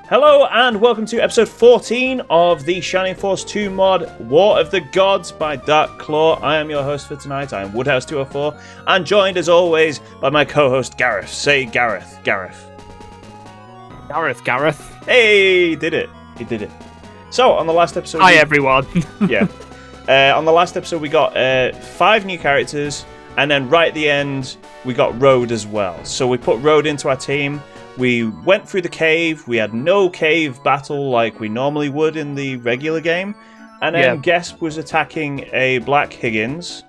Hello and welcome to episode 14 of the Shining Force 2 mod, War of the Gods by Dark Claw. I am your host for tonight, I am Woodhouse204, and joined as always by my co-host Gareth. Say Gareth. Gareth. Hey, he did it. So, on the last episode... Hi, everyone. Yeah. On the last episode we got 5 new characters, and then right at the end we got Road as well. So we put Road into our team. We went through the cave. We had no cave battle like we normally would in the regular game. And then Gesp was attacking a black Higins,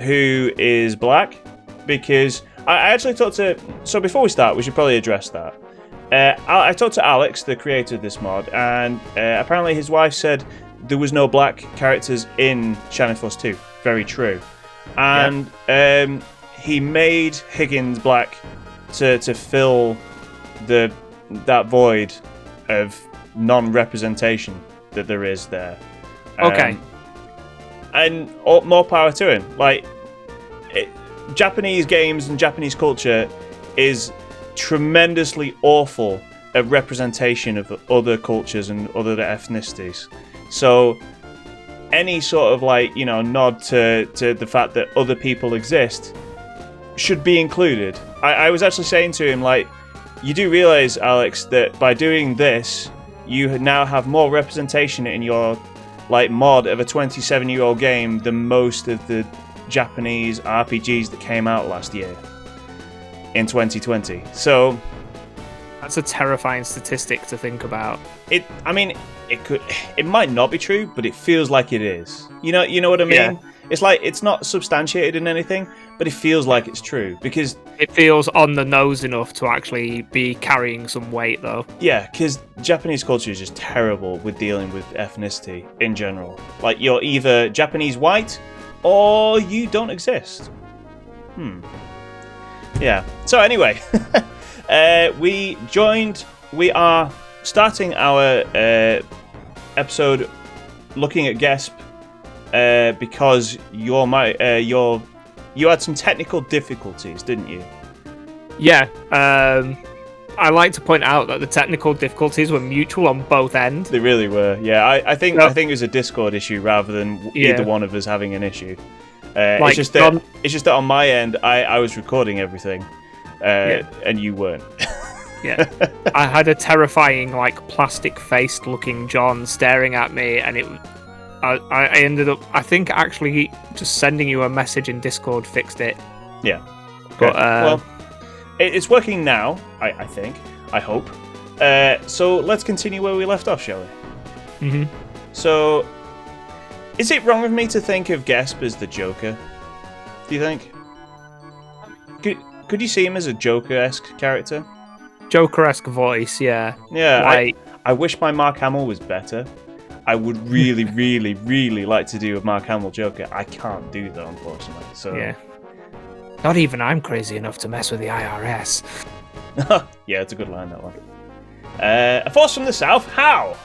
who is black, because I actually talked to... So before we start, we should probably address that. I talked to Alex, the creator of this mod, and apparently his wife said there was no black characters in Shining Force 2. Very true. And he made Higgins black to fill that void of non-representation that there is there. Okay. And more power to him. Like, Japanese games and Japanese culture is tremendously awful at representation of other cultures and other ethnicities. So any sort of nod to the fact that other people exist should be included. I was actually saying to him, you do realize, Alex, that by doing this, you now have more representation in your mod of a 27-year-old game than most of the Japanese RPGs that came out last year in 2020. So that's a terrifying statistic to think about. It might not be true, but it feels like it is. You know what I mean? Yeah. It's not substantiated in anything, but it feels like it's true because it feels on the nose enough to actually be carrying some weight, though. Yeah, because Japanese culture is just terrible with dealing with ethnicity in general. You're either Japanese white or you don't exist. Yeah. So anyway, we are starting our episode looking at Gesp because you had some technical difficulties, didn't you? Yeah. I like to point out that the technical difficulties were mutual on both ends. They really were. Yeah, I think it was a Discord issue rather than either one of us having an issue. It's just that on my end, I was recording everything, and you weren't. Yeah, I had a terrifying, plastic-faced looking John staring at me, and I ended up, I think, actually just sending you a message in Discord fixed it. Yeah. But, well, it's working now, I think. I hope. So let's continue where we left off, shall we? Mm-hmm. So, is it wrong of me to think of Gesp as the Joker? Do you think? Could you see him as a Joker-esque character? Joker-esque voice, yeah. Yeah, I wish my Mark Hamill was better. I would really, really, really like to do a Mark Hamill Joker. I can't do that, unfortunately. So yeah. Not even I'm crazy enough to mess with the IRS. Yeah, it's a good line, that one. A force from the south? How?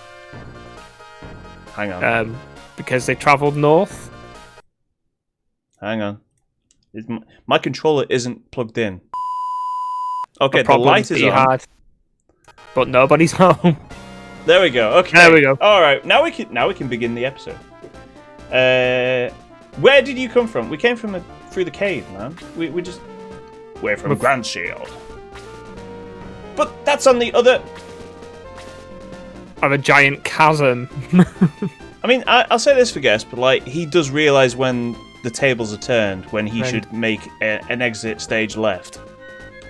Hang on. Because they travelled north. Hang on. My controller isn't plugged in. Okay, the light is on. But nobody's home. There we go. Okay. There we go. All right. Now we can begin the episode. Where did you come from? We came from through the cave, man. We're from Grand Shield. But that's on the other of a giant chasm. I mean, I'll say this for Guest, but he does realize when the tables are turned, when he should make an exit stage left.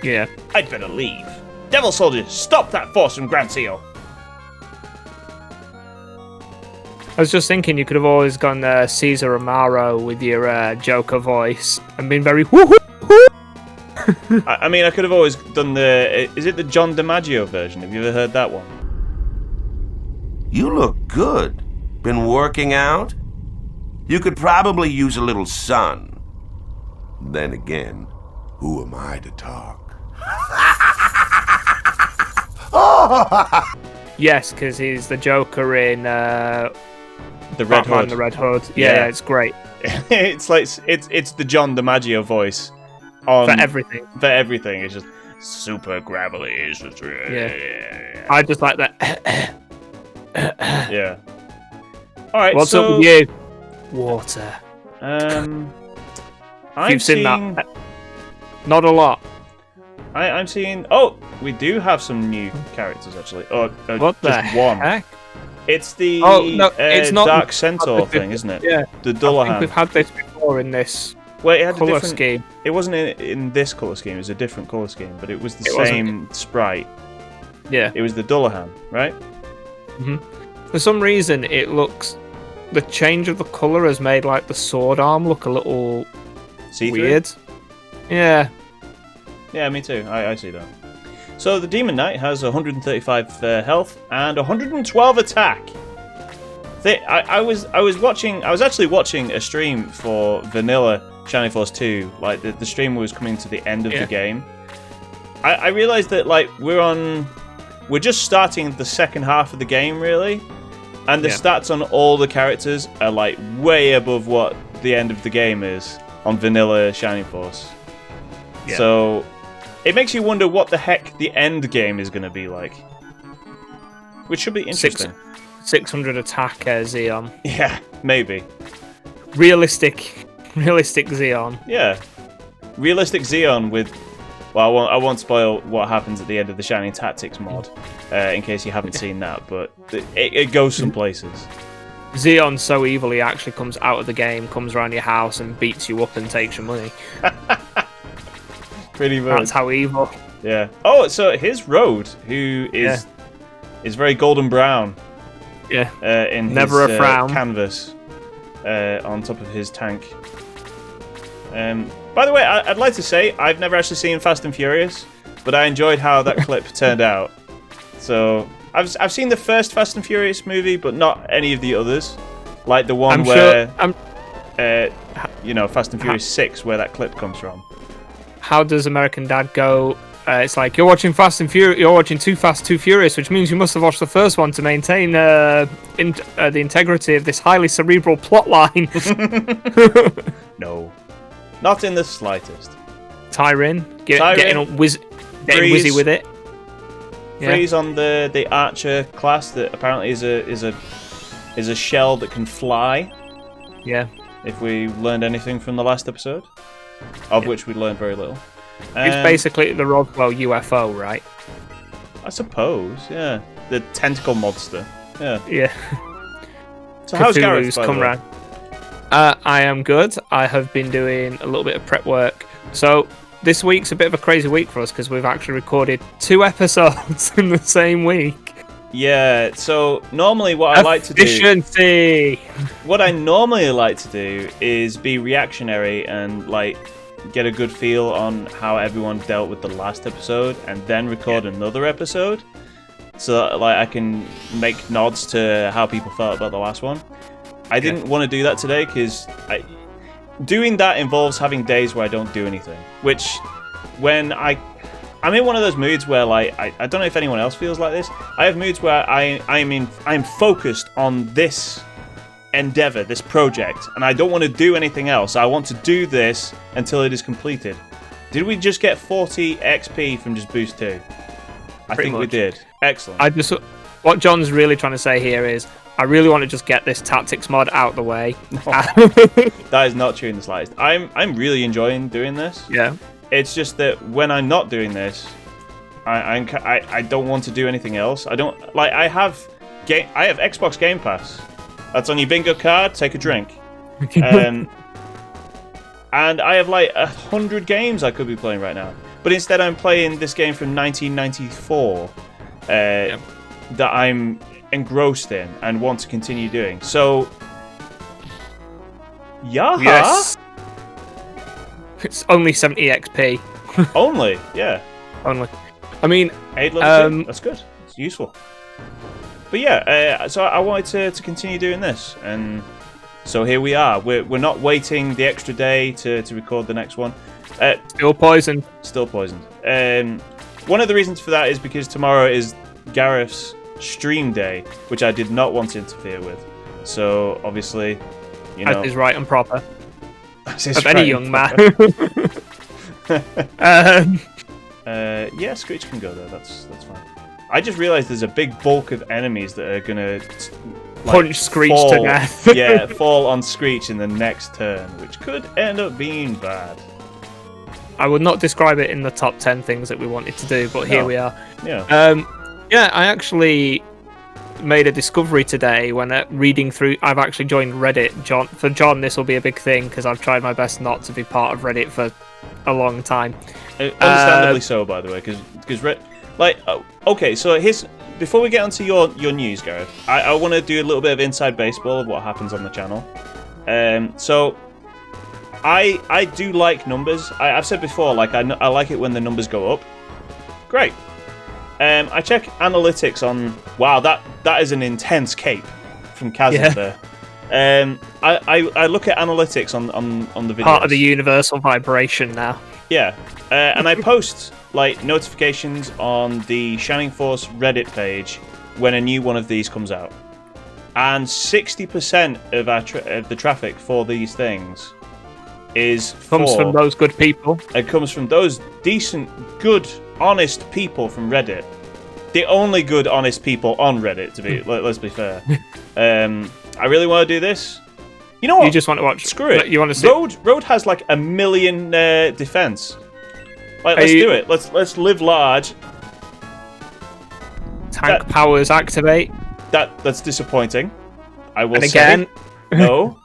Yeah. I'd better leave. Devil soldiers, stop that force from Grand Seal. I was just thinking you could have always gone Caesar Amaro with your Joker voice and been very woohoo. I mean, I could have always done is it the John DiMaggio version? Have you ever heard that one? You look good. Been working out? You could probably use a little sun. Then again, who am I to talk? Yes, because he's the Joker in the Red Batman, Hood. The Red Hood. Yeah, it's great. It's the John DiMaggio voice for everything. For everything. It's just super gravelly. Yeah. I just like that. Yeah. All right. What's so, up with you? Water. I'm You've seen seeing. that? Not a lot. I'm seeing. Oh, we do have some new characters actually. Oh, What the just one. heck? It's the it's not Dark Centaur thing, isn't it? Yeah. The I think Dullahan. we've had this before in this Well, it had a colour different scheme. It wasn't in this colour scheme. It was a different colour scheme, but it was the It wasn't. same sprite. Yeah. It was the Dullahan, right? For some reason, it looks. The change of the colour has made like the sword arm look a little See-through? weird. Yeah. Yeah, me too. I see that. So the Demon Knight has 135 health and 112 attack. I was actually watching a stream for Vanilla Shining Force 2. Like the stream was coming to the end of the game. I realized that like we're just starting the second half of the game really, and the stats on all the characters are like way above what the end of the game is on Vanilla Shining Force. Yeah. So it makes you wonder what the heck the end game is going to be like, which should be interesting. 600 attack Xeon. Yeah, maybe. Realistic Xeon. Yeah, realistic Xeon with. Well, I won't spoil what happens at the end of the Shining Tactics mod, in case you haven't seen that. But it goes some places. Xeon so evil he actually comes out of the game, comes around your house and beats you up and takes your money. Pretty much. That's how evil. Yeah. Oh, so here's Road, who is very golden brown. Yeah. In Never his, a frown. Canvas on top of his tank. By the way, I'd like to say I've never actually seen Fast and Furious, but I enjoyed how that clip turned out. So I've seen the first Fast and Furious movie, but not any of the others, like the one Fast and Furious 6, where that clip comes from. How does American Dad go? It's like you're watching Fast and Furious. You're watching Too Fast, Too Furious, which means you must have watched the first one to maintain the integrity of this highly cerebral plot line. No, not in the slightest. Tyrin, getting wizzy with it. Freeze on the Archer class that apparently is a shell that can fly. Yeah. If we learned anything from the last episode, of which we learned very little. It's basically the Roswell UFO, right? I suppose, yeah. The tentacle monster. Yeah. Yeah. So how's Gareth, by the way? Round. I am good. I have been doing a little bit of prep work. So this week's a bit of a crazy week for us because we've actually recorded 2 episodes in the same week. Yeah, so normally what I like to do... Efficiency! What I normally like to do is be reactionary and, like, get a good feel on how everyone dealt with the last episode and then record another episode. So that, like, I can make nods to how people felt about the last one. I didn't want to do that today because doing that involves having days where I don't do anything. Which, when I'm in one of those moods where, like, I don't know if anyone else feels like this. I have moods where I'm focused on this endeavor, this project, and I don't want to do anything else. I want to do this until it is completed. Did we just get 40 XP from just Boost 2? I think we did. Excellent. What John's really trying to say here is, I really want to just get this tactics mod out the way. That is not true in the slightest. I'm really enjoying doing this. Yeah. It's just that when I'm not doing this, I don't want to do anything else. I don't like. I have Xbox Game Pass. That's on your bingo card. Take a drink. And I have like 100 games I could be playing right now. But instead, I'm playing this game from 1994 that I'm engrossed in and want to continue doing. So, yeah. Yes. It's only 70 XP. Only, yeah. Only. I mean, 8 level 2. That's good. It's useful. But yeah, so I wanted to continue doing this, and so here we are. We're not waiting the extra day to record the next one. Still poisoned. Still poisoned. One of the reasons for that is because tomorrow is Gareth's stream day, which I did not want to interfere with. So obviously, you know, as is right and proper of right any young man. Yeah, Screech can go there. That's fine. I just realized there's a big bulk of enemies that are gonna Punch Screech to death. Yeah, fall on Screech in the next turn, which could end up being bad. I would not describe it in the top 10 things that we wanted to do, but here we are. Yeah. Yeah, I actually made a discovery today when reading through. I've actually joined Reddit. For John, this will be a big thing because I've tried my best not to be part of Reddit for a long time. Understandably so, by the way, because okay. So before we get onto your news, Gareth, I want to do a little bit of inside baseball of what happens on the channel. So I do like numbers. I've said before, like I like it when the numbers go up. Great. I check analytics on. Wow, that is an intense cape from Kazim there. I look at analytics on the videos. Part of the universal vibration now. Yeah, and I post like notifications on the Shining Force Reddit page when a new one of these comes out, and 60% of the traffic for these things comes from those good people. It comes from those decent, good, honest people from Reddit. The only good, honest people on Reddit, to be let's be fair. I really want to do this. You know what? You just want to watch. Screw it. You want to see Road has like 1 million defense. Like, let's do it. Let's live large. Tank powers activate. That's disappointing. I will and say. Again. No.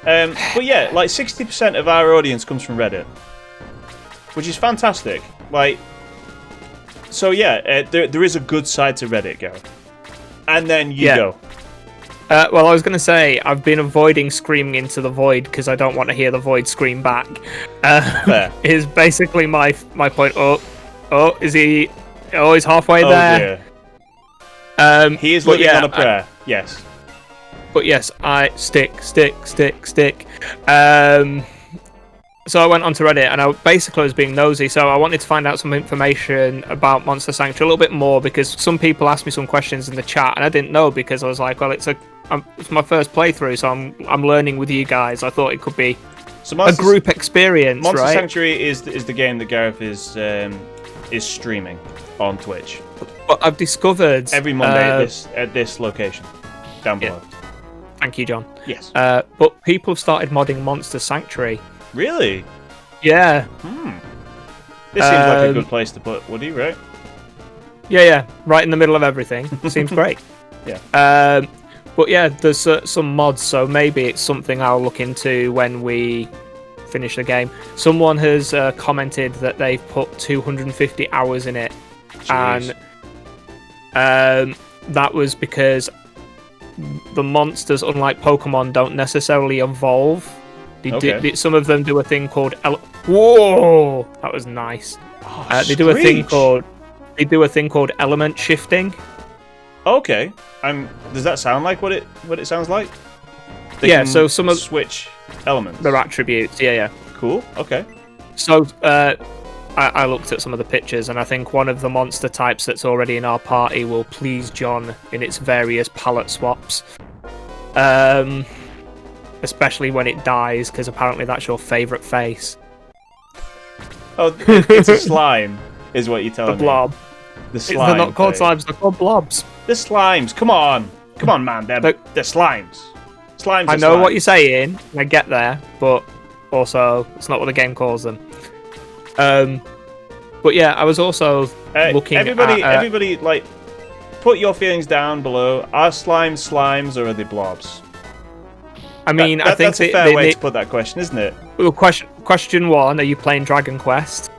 But yeah, like 60% of our audience comes from Reddit, which is fantastic. Like, so yeah, there is a good side to Reddit, Gareth. And then you go. Well, I was going to say, I've been avoiding screaming into the void because I don't want to hear the void scream back. Is basically my point. Oh, is he? Oh, he's halfway there. Dear. He is living on a prayer. Yes. But yes, I stick. So I went onto Reddit and I basically was being nosy. So I wanted to find out some information about Monster Sanctuary a little bit more because some people asked me some questions in the chat and I didn't know because I was like, well, it's my first playthrough, so I'm learning with you guys. I thought it could be a group experience. Monster Sanctuary is the game that Gareth is streaming on Twitch. But I've discovered every Monday at this location down below. Yeah. Thank you, John. Yes. But people have started modding Monster Sanctuary. Really? Yeah. This seems like a good place to put Woody, right? Yeah. Right in the middle of everything. Seems great. Yeah. But yeah, there's some mods, so maybe it's something I'll look into when we finish the game. Someone has commented that they've put 250 hours in it. Jeez. And that was because the monsters, unlike Pokemon, don't necessarily evolve. Some of them do a thing called Whoa, that was nice. They do a thing called element shifting. Okay. Does that sound like what it sounds like? So some of switch elements. Their attributes. Yeah. Cool. Okay. So I looked at some of the pictures, and I think one of the monster types that's already in our party will please John in its various palette swaps. Especially when it dies, because apparently that's your favourite face. Oh, it's a slime, is what you're telling me. The blob. The slime. They're not called slimes, they're called blobs. The slimes, come on, man, they're slimes. Slimes. I know what you're saying, I get there, but also it's not what the game calls them. But yeah, I was also looking at... Everybody, like, put your feelings down below. Are slimes, or are they blobs? I mean, I think that's a fair way to put that question, isn't it? Well, question one: are you playing Dragon Quest?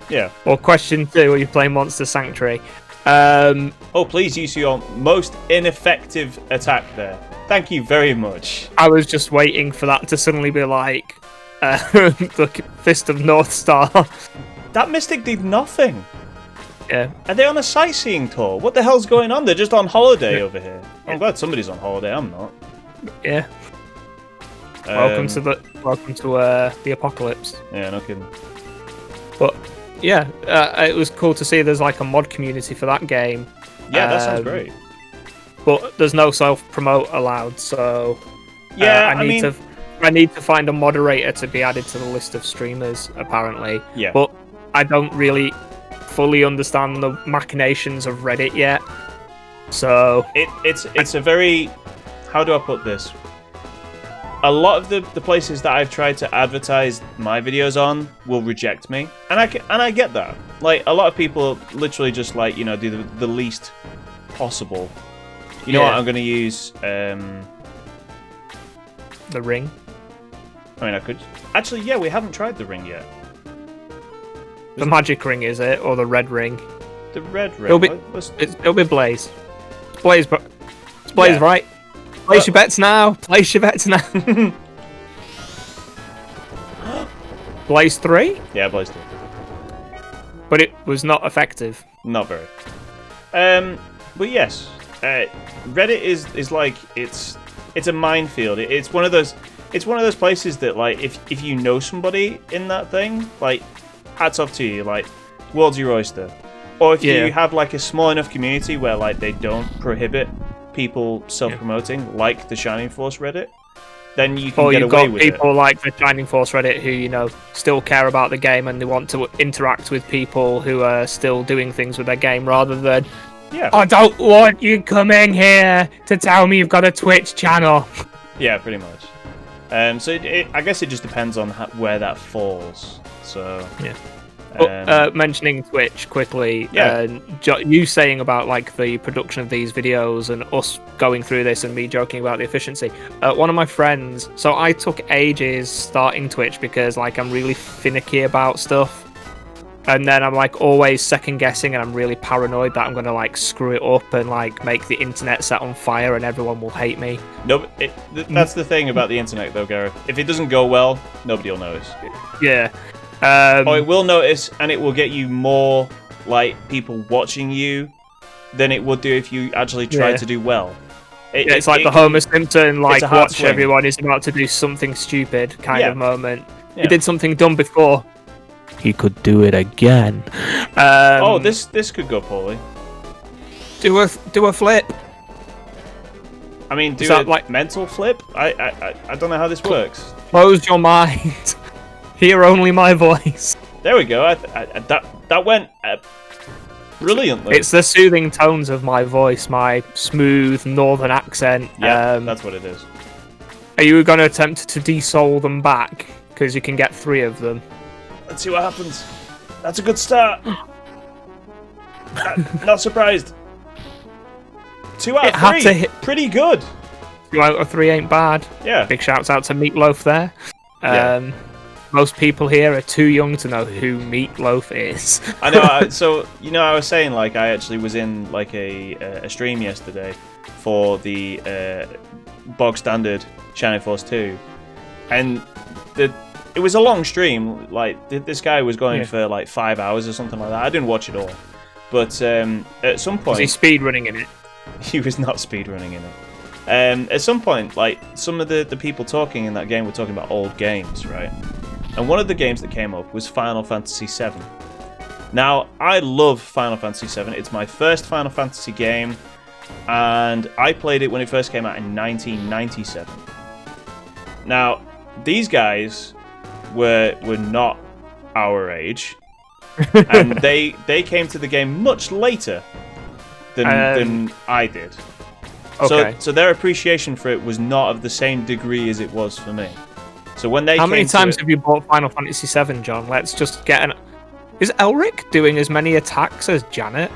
Yeah. Or question two: are you playing Monster Sanctuary? Oh, please use your most ineffective attack there. Thank you very much. I was just waiting for that to suddenly be like the Fist of North Star. That Mystic did nothing. Yeah. Are they on a sightseeing tour? What the hell's going on? They're just on holiday over here. I'm glad somebody's on holiday. I'm not. Yeah. Welcome to the apocalypse. Yeah, no kidding. But yeah, it was cool to see there's like a mod community for that game. Yeah, that sounds great. But there's no self-promote allowed, so yeah, I need to find a moderator to be added to the list of streamers, apparently. Yeah. But I don't really fully understand the machinations of Reddit yet. So it's a very, how do I put this? A lot of the places that I've tried to advertise my videos on will reject me, and I get that. Like, a lot of people literally just like, you know, do the least possible. You know what? I'm gonna use the ring. I mean, I could actually. Yeah, we haven't tried the ring yet. The magic ring, is it, or the red ring? The red ring. It'll be Blaze. Blaze, but it's Blaze, right? Place your bets now. Place your bets now. Blaze 3? Yeah, Blaze 3. But it was not effective. Not very. But yes, Reddit is like it's a minefield. It's one of those places that, like, if you know somebody in that thing, like, hats off to you. Like, world's your oyster. Or if you have like a small enough community where, like, they don't prohibit people self-promoting, like the Shining Force Reddit, then you can get away with it. Or you've got people like the Shining Force Reddit who, you know, still care about the game and they want to interact with people who are still doing things with their game, rather than, I don't want you coming here to tell me you've got a Twitch channel. Yeah, pretty much. So I guess it just depends on where that falls. So yeah. Mentioning Twitch quickly, you saying about like the production of these videos and us going through this and me joking about the efficiency. One of my friends, so I took ages starting Twitch because, like, I'm really finicky about stuff, and then I'm like always second guessing, and I'm really paranoid that I'm gonna like screw it up and like make the internet set on fire and everyone will hate me. No, that's the thing about the internet though, Gareth. If it doesn't go well, nobody will notice. Yeah. Or it will notice, and it will get you more, like, people watching you than it would do if you actually tried to do well. It's like the Homer Simpson, like, watch everyone is about to do something stupid kind of moment. Yeah. He did something dumb before. He could do it again. This could go poorly. Do a flip. I mean, do a like mental flip? I don't know how this works. Close your mind. Hear only my voice. There we go. That went brilliantly. It's the soothing tones of my voice, my smooth northern accent. Yeah, that's what it is. Are you going to attempt to de-soul them back? Because you can get 3 of them. Let's see what happens. That's a good start. Not surprised. 2 out of 3. Pretty good. 2 out of 3 ain't bad. Yeah. Big shouts out to Meatloaf there. Most people here are too young to know who Meatloaf is. I know. So, you know, I was saying, like, I actually was in like a stream yesterday for the bog standard Shining Force 2, and it was a long stream. Like, this guy was going for like 5 hours or something like that. I didn't watch it all, but at some point, was he speed running in it? He was not speed running in it. At some point, like, some of the people talking in that game were talking about old games, right? And one of the games that came up was Final Fantasy VII. Now, I love Final Fantasy VII. It's my first Final Fantasy game, and I played it when it first came out in 1997. Now, these guys were not our age, and they came to the game much later than I did. Okay. So their appreciation for it was not of the same degree as it was for me. So when they How many times have you bought Final Fantasy VII, John? Let's just get an... Is Elric doing as many attacks as Janet?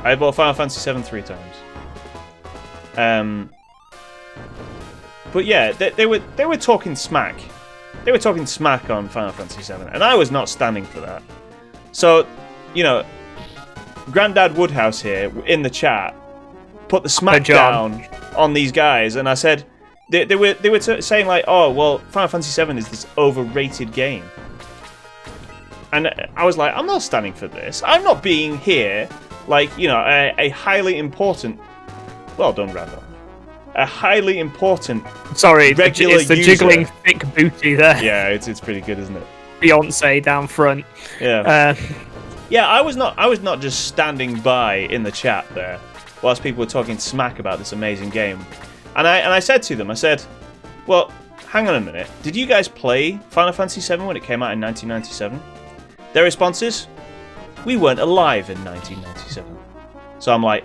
I bought Final Fantasy VII 3 times. But yeah, they were talking smack. They were talking smack on Final Fantasy VII, and I was not standing for that. So, you know, Grandad Woodhouse here in the chat put the smack down on these guys, and I said they were saying like, oh well, Final Fantasy VII is this overrated game, and I was like, I'm not standing for this. I'm not being here like, you know, a highly important. Well done, Randall. A highly important. Sorry, regular it's the user. jiggling thick booty there. Yeah, it's pretty good, isn't it? Beyonce down front. Yeah. Yeah, I was not just standing by in the chat there whilst people were talking smack about this amazing game. And I said to them, I said, well, hang on a minute. Did you guys play Final Fantasy VII when it came out in 1997? Their responses? We weren't alive in 1997. So I'm like,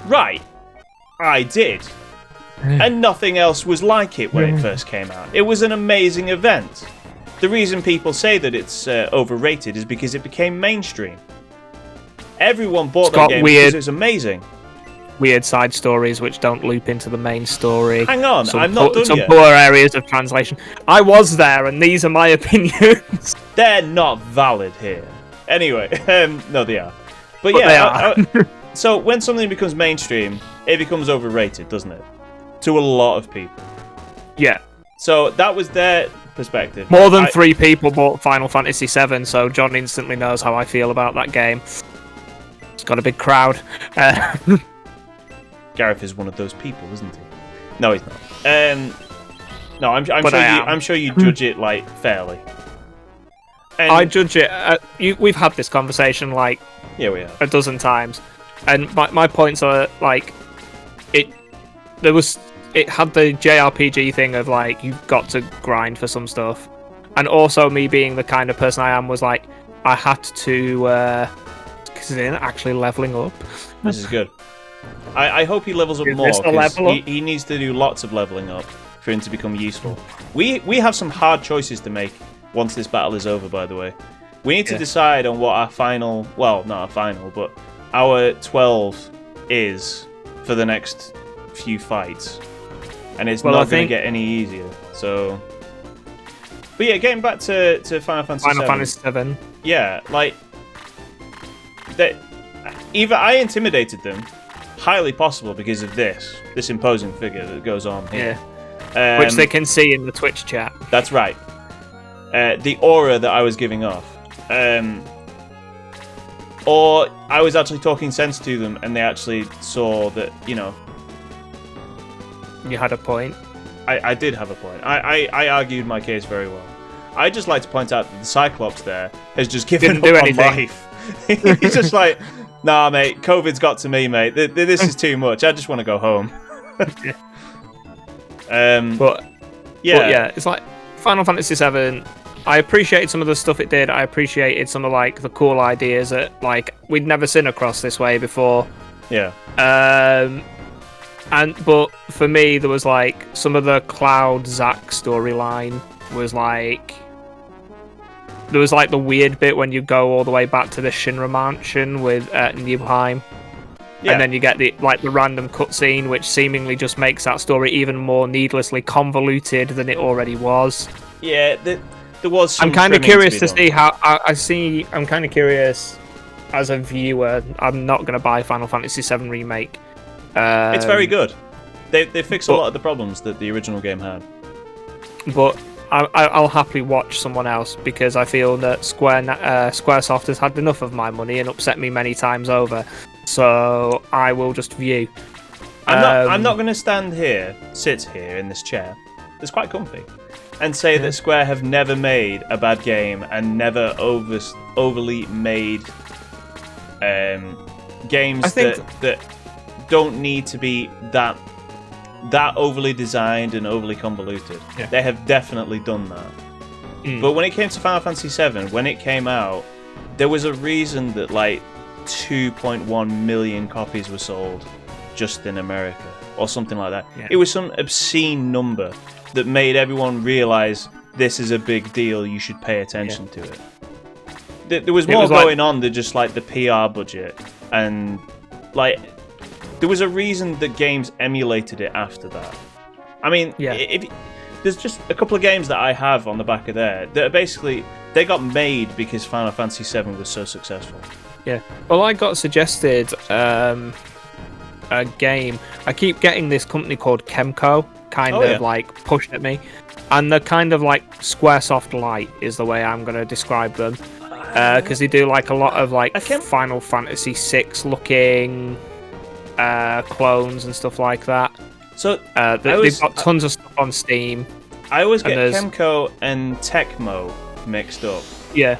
right, I did. And nothing else was like it when it first came out. It was an amazing event. The reason people say that it's overrated is because it became mainstream. Everyone bought that game because it was amazing. Weird side stories which don't loop into the main story. Hang on, I'm not done yet. Some poor areas of translation. I was there, and these are my opinions. They're not valid here. Anyway, no, they are. But yeah, they are. So when something becomes mainstream, it becomes overrated, doesn't it? To a lot of people. Yeah. So that was their perspective. More than 3 people bought Final Fantasy VII, so John instantly knows how I feel about that game. It's got a big crowd. Gareth is one of those people, isn't he? No, he's not. No, I'm sure you judge it like fairly. And I judge it. We've had this conversation like we have a dozen times, and my points are like it had the JRPG thing of like you've got to grind for some stuff, and also me being the kind of person I am was like I had to because it isn't actually leveling up. This is good. I hope he levels up more because he needs to do lots of leveling up for him to become useful. We have some hard choices to make once this battle is over, by the way. We need to decide on what our final, well, not our final, but our 12 is for the next few fights. And it's not going to get any easier. So, but yeah, getting back to Final Fantasy VII. Yeah, like either I intimidated them, highly possible because of this imposing figure that goes on here. Yeah. Which they can see in the Twitch chat. That's right. The aura that I was giving off. Or I was actually talking sense to them and they actually saw that, you know. You had a point. I did have a point. I argued my case very well. I'd just like to point out that the Cyclops there has just given up on life. He's just like, nah, mate, COVID's got to me, mate. This is too much. I just want to go home. But yeah, it's like Final Fantasy VII. I appreciated some of the stuff it did. I appreciated some of like the cool ideas that like we'd never seen across this way before. Yeah. But for me, there was like some of the Cloud Zack storyline was like. There was like the weird bit when you go all the way back to the Shinra mansion with Nibelheim. Yeah. And then you get the random cutscene, which seemingly just makes that story even more needlessly convoluted than it already was. Yeah, there was some I'm kind of curious to see how... I'm kind of curious as a viewer. I'm not going to buy Final Fantasy VII Remake. It's very good. They fix a lot of the problems that the original game had. But... I'll happily watch someone else because I feel that Squaresoft has had enough of my money and upset me many times over. So I will just view. I'm not going to sit here in this chair, it's quite comfy, and say that Square have never made a bad game and never overly made games that don't need to be that overly designed and overly convoluted. Yeah. They have definitely done that. But when it came to Final Fantasy VII, when it came out, there was a reason that like 2.1 million copies were sold just in America or something like that. Yeah. It was some obscene number that made everyone realize this is a big deal, you should pay attention to it. There was more going on than just like the PR budget, and like there was a reason that games emulated it after that. I mean, there's just a couple of games that I have on the back of there that are basically, they got made because Final Fantasy VII was so successful. Yeah. Well, I got suggested a game. I keep getting this company called Kemco like pushed at me. And they're kind of like Squaresoft Lite is the way I'm going to describe them. Because they do like a lot of like Final Fantasy VI looking... clones and stuff like that. So they've got tons of stuff on Steam. I always get Kemco and Tecmo mixed up. Yeah.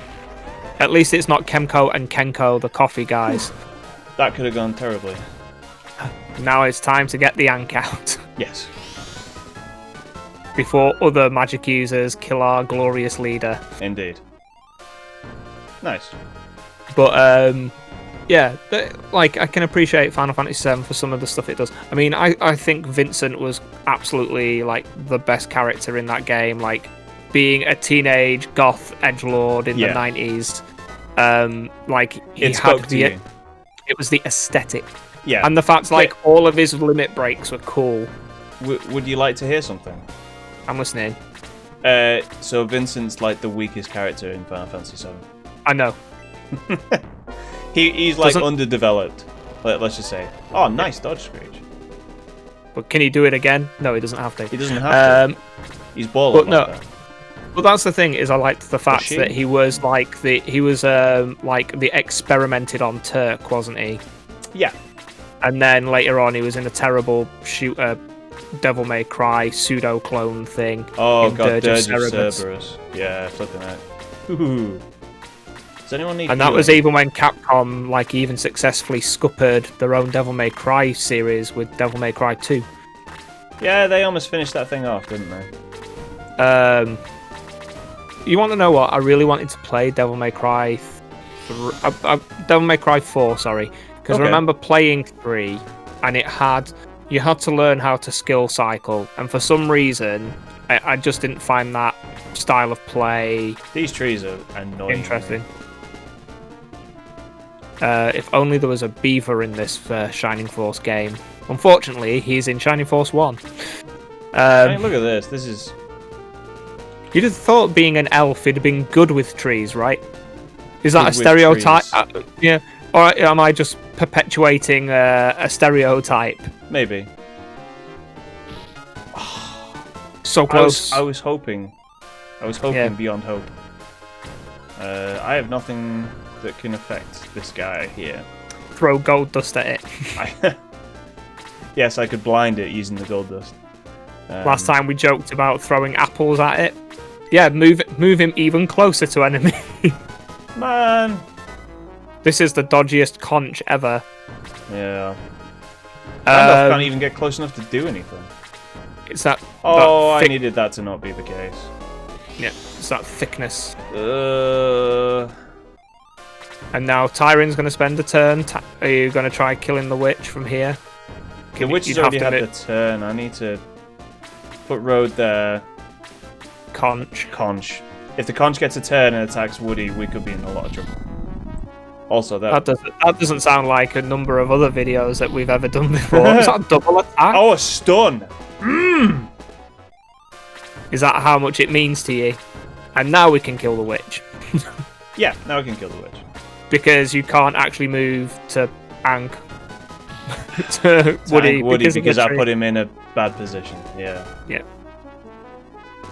At least it's not Kemco and Kenko, the coffee guys. That could have gone terribly. Now it's time to get the Ank out. Yes. before other magic users kill our glorious leader. Indeed. Nice. But yeah, like I can appreciate Final Fantasy VII for some of the stuff it does. I mean, I think Vincent was absolutely like the best character in that game. Like being a teenage goth edgelord in the 90s. Like he It had spoke to you. It was the aesthetic. Yeah. And the fact like all of his limit breaks were cool. Would you like to hear something? I'm listening. So Vincent's like the weakest character in Final Fantasy VII. I know. He's like underdeveloped. Let's just say. Oh, nice dodge screech. But can he do it again? No, he doesn't have to. He doesn't have to. He's balling. But no. But that's the thing, is I liked the fact that he was like the experimented on Turk, wasn't he? Yeah. And then later on, he was in a terrible shooter, Devil May Cry pseudo clone thing. Oh in god, Dirge Dirge of of Cerberus. Cerberus. Yeah, flipping out. Ooh. Does anyone need? And that was even when Capcom like even successfully scuppered their own Devil May Cry series with Devil May Cry 2. Yeah, they almost finished that thing off, didn't they? You want to know what? I really wanted to play Devil May Cry, Devil May Cry 4. Sorry, because I remember playing 3, and you had to learn how to skill cycle, and for some reason, I just didn't find that style of play. These trees are annoying. Interesting. If only there was a beaver in this Shining Force game. Unfortunately, he's in Shining Force 1. Hey, look at this. This is. You'd have thought being an elf, he'd have been good with trees, right? Is that a stereotype? Yeah. Or am I just perpetuating a stereotype? Maybe. So close. I was hoping beyond hope. I have nothing that can affect this guy here. Throw gold dust at it. Yes, I could blind it using the gold dust. Last time we joked about throwing apples at it. Yeah, move him even closer to enemy. Man. This is the dodgiest conch ever. Yeah. Gandalf can't even get close enough to do anything. It's that. I needed that to not be the case. Yeah, it's that thickness. And now Tyron's going to spend a turn. Are you going to try killing the witch from here? The witch has already had the turn. I need to put Road there. Conch. If the conch gets a turn and attacks Woody, we could be in a lot of trouble. Also, that doesn't sound like a number of other videos that we've ever done before. Is that a double attack? Oh, a stun! Is that how much it means to you? And now we can kill the witch. Yeah, now we can kill the witch. Because you can't actually move to Ankh. to Woody because I put him in a bad position. Yeah. Yeah.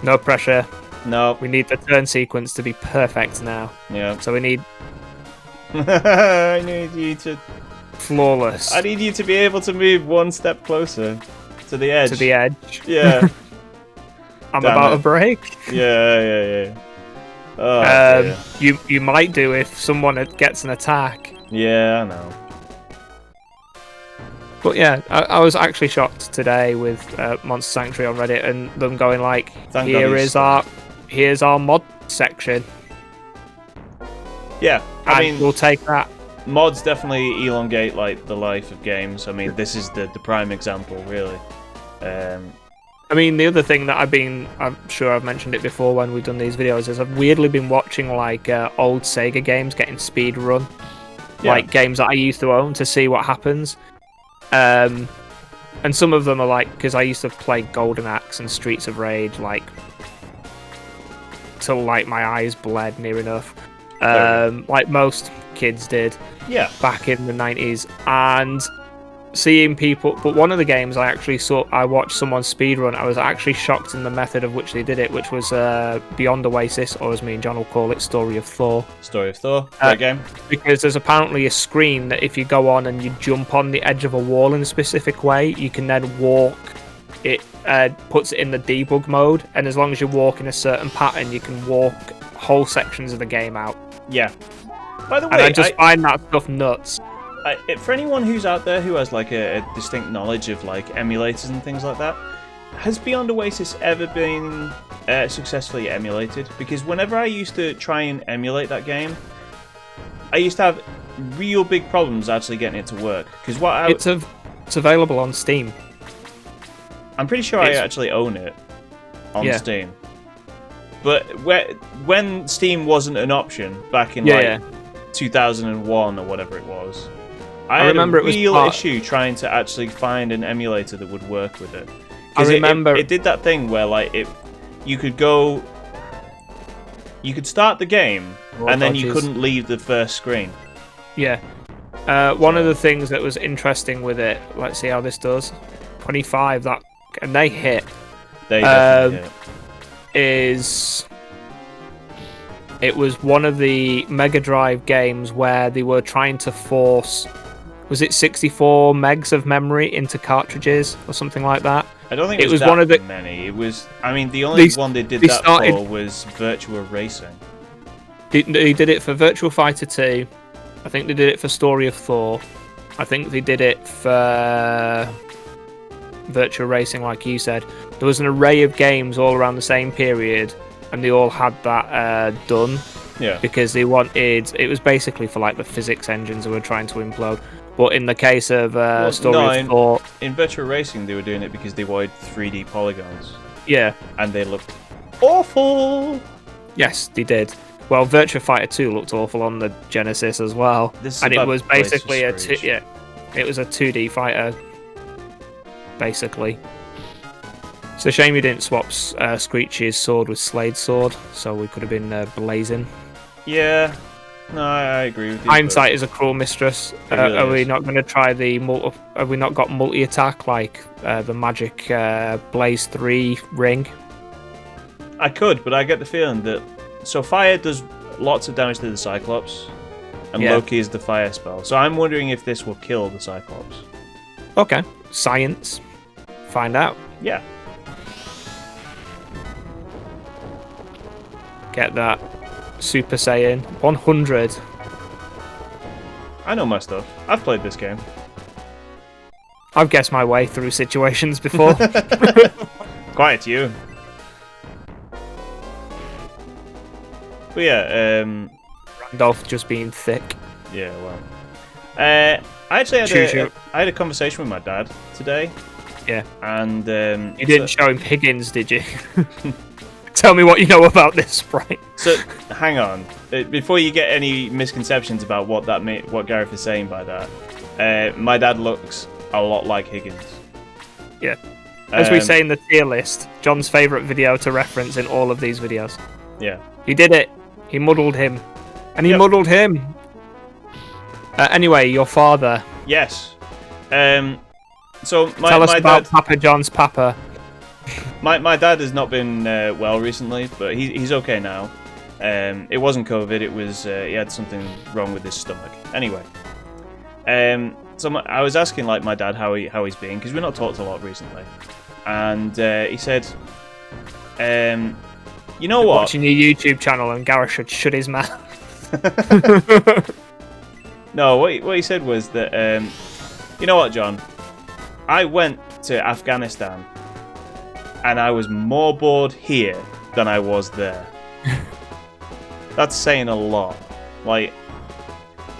No pressure. No. We need the turn sequence to be perfect now. Yeah. So we need. I need you to. Flawless. I need you to be able to move one step closer to the edge. To the edge. Yeah. I'm about to break. Yeah. Oh, you might do if someone gets an attack. Yeah, I know. But yeah, I was actually shocked today with Monster Sanctuary on Reddit and them going like, here's our mod section. Yeah, I mean, we'll take that. Mods definitely elongate like the life of games. I mean, this is the prime example, really. I mean, the other thing that I'm sure I've mentioned it before when we've done these videos, is I've weirdly been watching like old Sega games getting speed run, like games that I used to own, to see what happens. And some of them are like, because I used to play Golden Axe and Streets of Rage like till like my eyes bled near enough, like most kids did. Yeah. Back in the 90s, and seeing people. But one of the games I actually I watched someone speedrun. I was actually shocked in the method of which they did it, which was Beyond Oasis, or as me and John will call it, Story of Thor. Story of Thor. Great game. Because there's apparently a screen that if you go on and you jump on the edge of a wall in a specific way, you can then walk. It puts it in the debug mode, and as long as you walk in a certain pattern, you can walk whole sections of the game out. Yeah. By the way, and I just find that stuff nuts. For anyone who's out there who has like a distinct knowledge of like emulators and things like that, has Beyond Oasis ever been successfully emulated? Because whenever I used to try and emulate that game, I used to have real big problems actually getting it to work. Because it's available on Steam. I'm pretty sure I actually own it on Steam. But when Steam wasn't an option back in 2001 or whatever it was, I remember had a real issue trying to actually find an emulator that would work with it. I remember it did that thing where like you could start the game and then you couldn't leave the first screen. Yeah. One of the things that was interesting with it, let's see how this does. 25, and they hit. They definitely hit. It was one of the Mega Drive games where they were trying to force, was it 64 megs of memory into cartridges or something like that? I don't think it was that one of many. It was, I mean, the only one they did that for was Virtua Racing. They did it for Virtua Fighter 2. I think they did it for Story of Thor. I think they did it for Virtua Racing, like you said. There was an array of games all around the same period, and they all had that done. Yeah. Because they wanted, it was basically for like the physics engines they were trying to implode. But in the case of Story of Thor, in Virtua Racing, they were doing it because they wanted 3D polygons. Yeah. And they looked awful. Yes, they did. Well, Virtua Fighter 2 looked awful on the Genesis as well, and it was basically it was a 2D fighter, basically. It's a shame you didn't swap Screech's sword with Slade's sword, so we could have been blazing. Yeah, no, I agree with you. Hindsight is a cruel mistress. Really are we not going to try the have we not got multi-attack like the Magic Blaze 3 ring? I could, but I get the feeling that fire does lots of damage to the Cyclops, and Loki is the fire spell. So I'm wondering if this will kill the Cyclops. Okay, science. Find out. Yeah. Get that Super Saiyan 100. I know my stuff. I've played this game. I've guessed my way through situations before. Quiet, you. But yeah, Randolph just being thick. Yeah, well. I actually had a conversation with my dad today. Yeah. And you didn't show him Higgins, did you? Tell me what you know about this sprite. So, hang on. Before you get any misconceptions about what Gareth is saying by that, my dad looks a lot like Higgins. Yeah. As we say in the tier list, John's favourite video to reference in all of these videos. Yeah. He did it. He muddled him. And he muddled him. Anyway, your father. Yes. So Tell us about Papa John's Papa. My dad has not been well recently, but he's okay now. It wasn't COVID. It was he had something wrong with his stomach. Anyway, so I was asking like my dad how he's been, because we've not talked a lot recently, and he said, you know what? Watching your YouTube channel, and Gareth should shut his mouth. No, what he said was that, you know what, John? I went to Afghanistan, and I was more bored here than I was there. That's saying a lot. Like,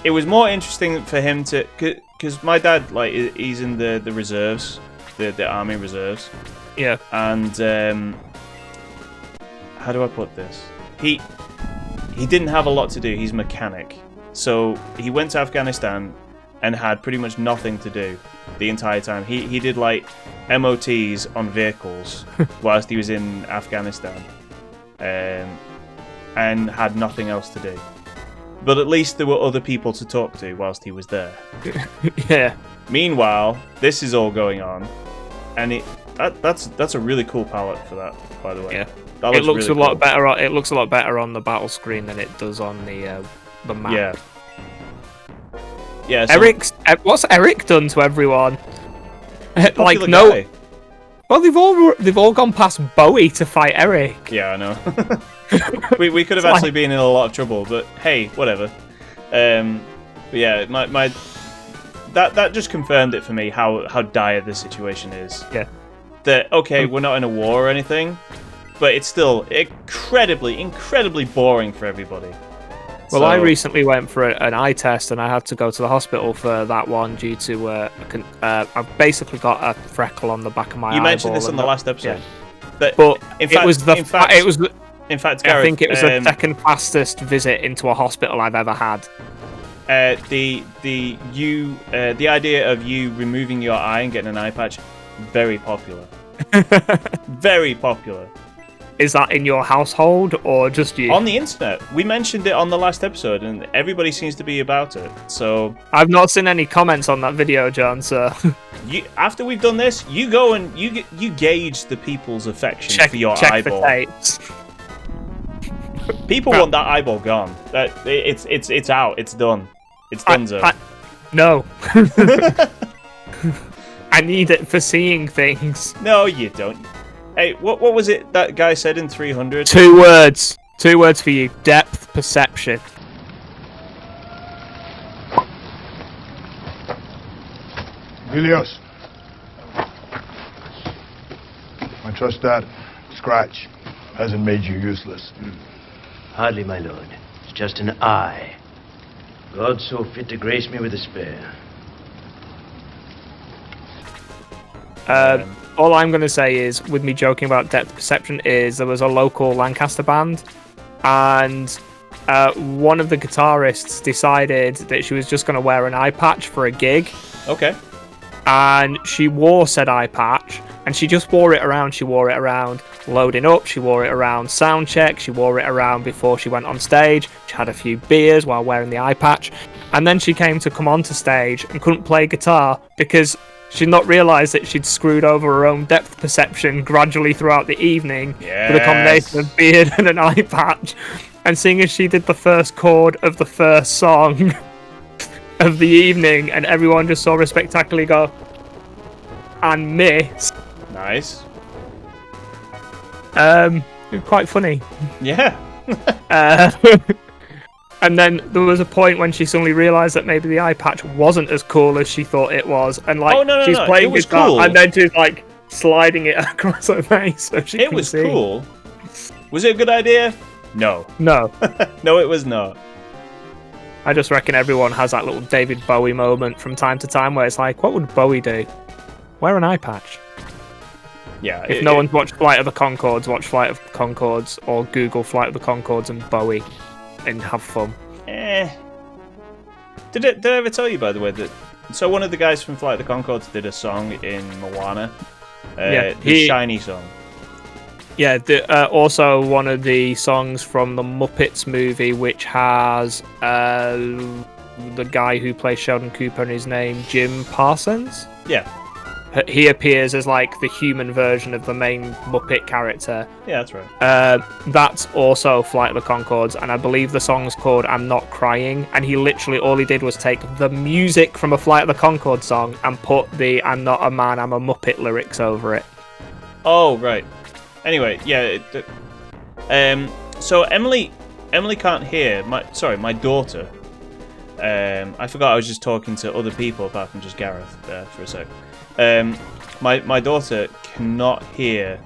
it was more interesting for him to, because my dad, like, he's in the reserves, the army reserves. Yeah. And how do I put this? He didn't have a lot to do. He's a mechanic, so he went to Afghanistan and had pretty much nothing to do the entire time. He did like MOTs on vehicles whilst he was in Afghanistan, and had nothing else to do. But at least there were other people to talk to whilst he was there. Yeah. Meanwhile, this is all going on, and that's a really cool palette for that, by the way. Yeah. It looks really a lot cool. better. It looks a lot better on the battle screen than it does on the map. Yeah. Yeah. So What's Eric done to everyone? like no. Guy. Well, they've all gone past Bowie to fight Eric. Yeah, I know. we could have actually been in a lot of trouble, but hey, whatever. But yeah, my that just confirmed it for me how dire the situation is. Yeah. that, okay, we're not in a war or anything, but it's still incredibly boring for everybody. Well, I recently went for an eye test, and I had to go to the hospital for that one due to I've basically got a freckle on the back of my eyeball. You mentioned this on the last episode. Yeah. But in fact, Gareth, I think it was the second fastest visit into a hospital I've ever had. The idea of you removing your eye and getting an eye patch, very popular. Very popular. Is that in your household or just you? On the internet. We mentioned it on the last episode, and everybody seems to be about it. So I've not seen any comments on that video, John. So after we've done this, you go and you gauge the people's affection for your eyeball. Check the tapes. People want that eyeball gone. It's out. It's done. It's done. No. I need it for seeing things. No, you don't. Hey, what was it that guy said in 300? 2 words. 2 words for you. Depth perception. Helios. I trust that scratch hasn't made you useless. Hardly, my lord. It's just an eye. God so fit to grace me with a spare. All I'm going to say is, with me joking about depth perception, is there was a local Lancaster band, and one of the guitarists decided that she was just going to wear an eye patch for a gig. Okay. And she wore said eye patch, and she just wore it around. She wore it around loading up, she wore it around sound check, she wore it around before she went on stage, she had a few beers while wearing the eye patch, and then she came to come onto stage and couldn't play guitar because she'd not realised that she'd screwed over her own depth perception gradually throughout the evening with a combination of beard and an eye patch. And seeing as she did the first chord of the first song of the evening, and everyone just saw her spectacularly go and miss. Nice. Quite funny. Yeah. And then there was a point when she suddenly realised that maybe the eye patch wasn't as cool as she thought it was, and she's playing it was guitar, cool. and then she's like sliding it across her face so she It was see. Cool. Was it a good idea? No. No. No, it was not. I just reckon everyone has that little David Bowie moment from time to time where it's like, what would Bowie do? Wear an eye patch. Yeah. If no one's watched Flight of the Conchords, watch Flight of the Conchords, or Google Flight of the Conchords and Bowie, and have fun. Did I ever tell you, by the way, that so one of the guys from Flight of the Conchords did a song in Moana, the Shiny song. Yeah, also one of the songs from the Muppets movie, which has the guy who plays Sheldon Cooper and his name Jim Parsons. Yeah. He appears as like the human version of the main Muppet character. Yeah, that's right. That's also Flight of the Conchords, and I believe the song's called I'm Not Crying, and he literally, all he did was take the music from a Flight of the Conchords song and put the I'm Not a Man, I'm a Muppet lyrics over it. Oh, right. Anyway, yeah. So Emily can't hear. My daughter. I forgot I was just talking to other people apart from just Gareth there for a sec. My daughter cannot hear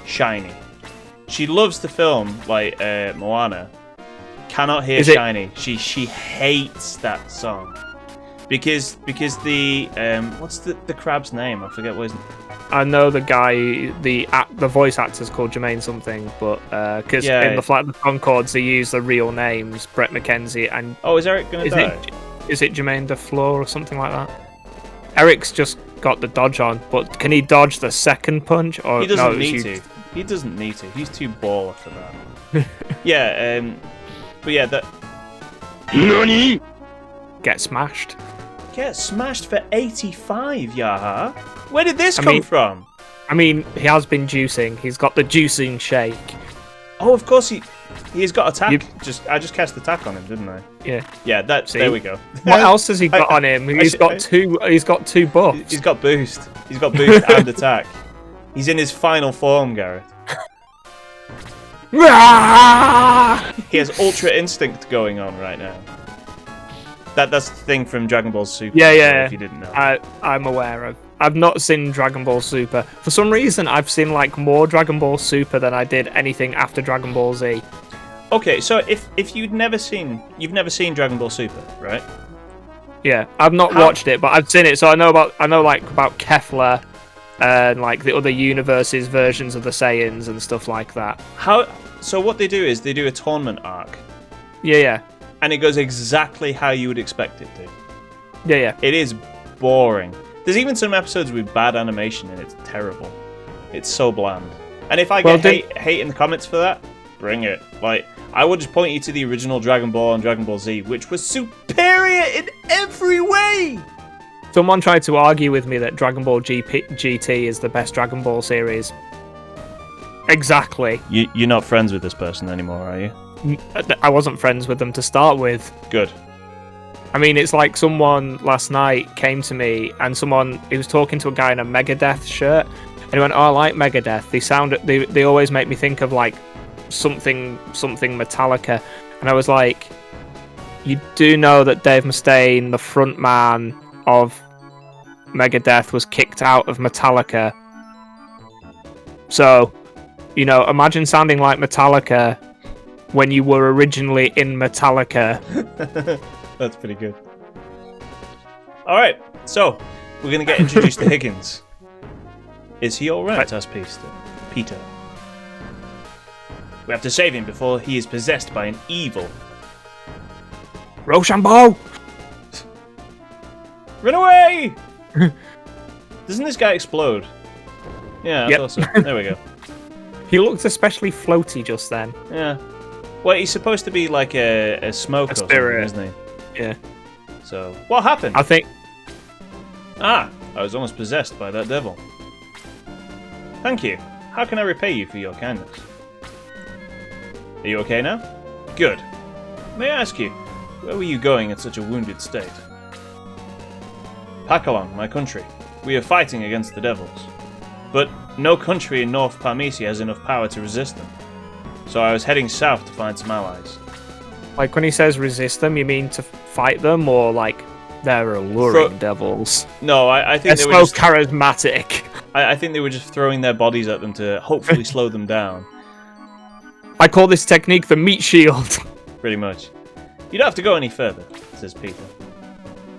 Shiny. She loves the film, like Moana. Cannot hear Shiny. She hates that song because the what's the crab's name? I forget what his. I know the guy, the voice actor's called Jermaine something, but because in the Flight of the Conchords they use the real names, Brett McKenzie and. Oh, is Eric gonna die? Is it Jermaine Defleur or something like that? Eric's just got the dodge on, but can he dodge the second punch? Or he doesn't need to. He doesn't need to. He's too baller for that. Yeah. But yeah, that. NANI? Get smashed. Get smashed for 85, Yaha. Where did this come from? I mean, he has been juicing. He's got the juicing shake. Oh, of course he's got attack. I just cast attack on him, didn't I? Yeah. Yeah. There we go. What else has he got on him? He's got two buffs. He's got boost. He's got boost and attack. He's in his final form, Gareth. He has Ultra Instinct going on right now. That's the thing from Dragon Ball Super. Yeah. If you didn't know. I'm aware of. I've not seen Dragon Ball Super. For some reason, I've seen like more Dragon Ball Super than I did anything after Dragon Ball Z. Okay, so if you've never seen Dragon Ball Super, right? Yeah, I've not watched it, but I've seen it, so I know about Kefla and like the other universes versions of the Saiyans and stuff like that. So what they do is they do a tournament arc. Yeah. And it goes exactly how you would expect it to. Yeah. It is boring. There's even some episodes with bad animation and it's terrible. It's so bland. And if I get hate in the comments for that, bring it. Like, I would just point you to the original Dragon Ball and Dragon Ball Z, which was superior in every way! Someone tried to argue with me that Dragon Ball GT is the best Dragon Ball series. Exactly. You're not friends with this person anymore, are you? I wasn't friends with them to start with. Good. I mean, it's like someone last night came to me and he was talking to a guy in a Megadeth shirt and he went, "Oh, I like Megadeth. They always make me think of like something Metallica." And I was like, "You do know that Dave Mustaine, the front man of Megadeth, was kicked out of Metallica. So, imagine sounding like Metallica when you were originally in Metallica." That's pretty good. Alright, so we're going to get introduced to Higins. Is he alright? Asked Peter. We have to save him before he is possessed by an evil. Rochambeau! Run away! Doesn't this guy explode? Yeah, I thought so. There we go. He looked especially floaty just then. Yeah. Well, he's supposed to be like a smoke or something, isn't he? Yeah. So, what happened? I think... I was almost possessed by that devil. Thank you. How can I repay you for your kindness? Are you okay now? Good. May I ask you, where were you going in such a wounded state? Pakalon, my country. We are fighting against the devils. But no country in North Parmesia has enough power to resist them. So I was heading south to find some allies. Like, when he says resist them, you mean to fight them, or like they're alluring devils? No, I think they're they were just charismatic. I think they were just throwing their bodies at them to hopefully slow them down. I call this technique the meat shield. Pretty much. You don't have to go any further, says Peter.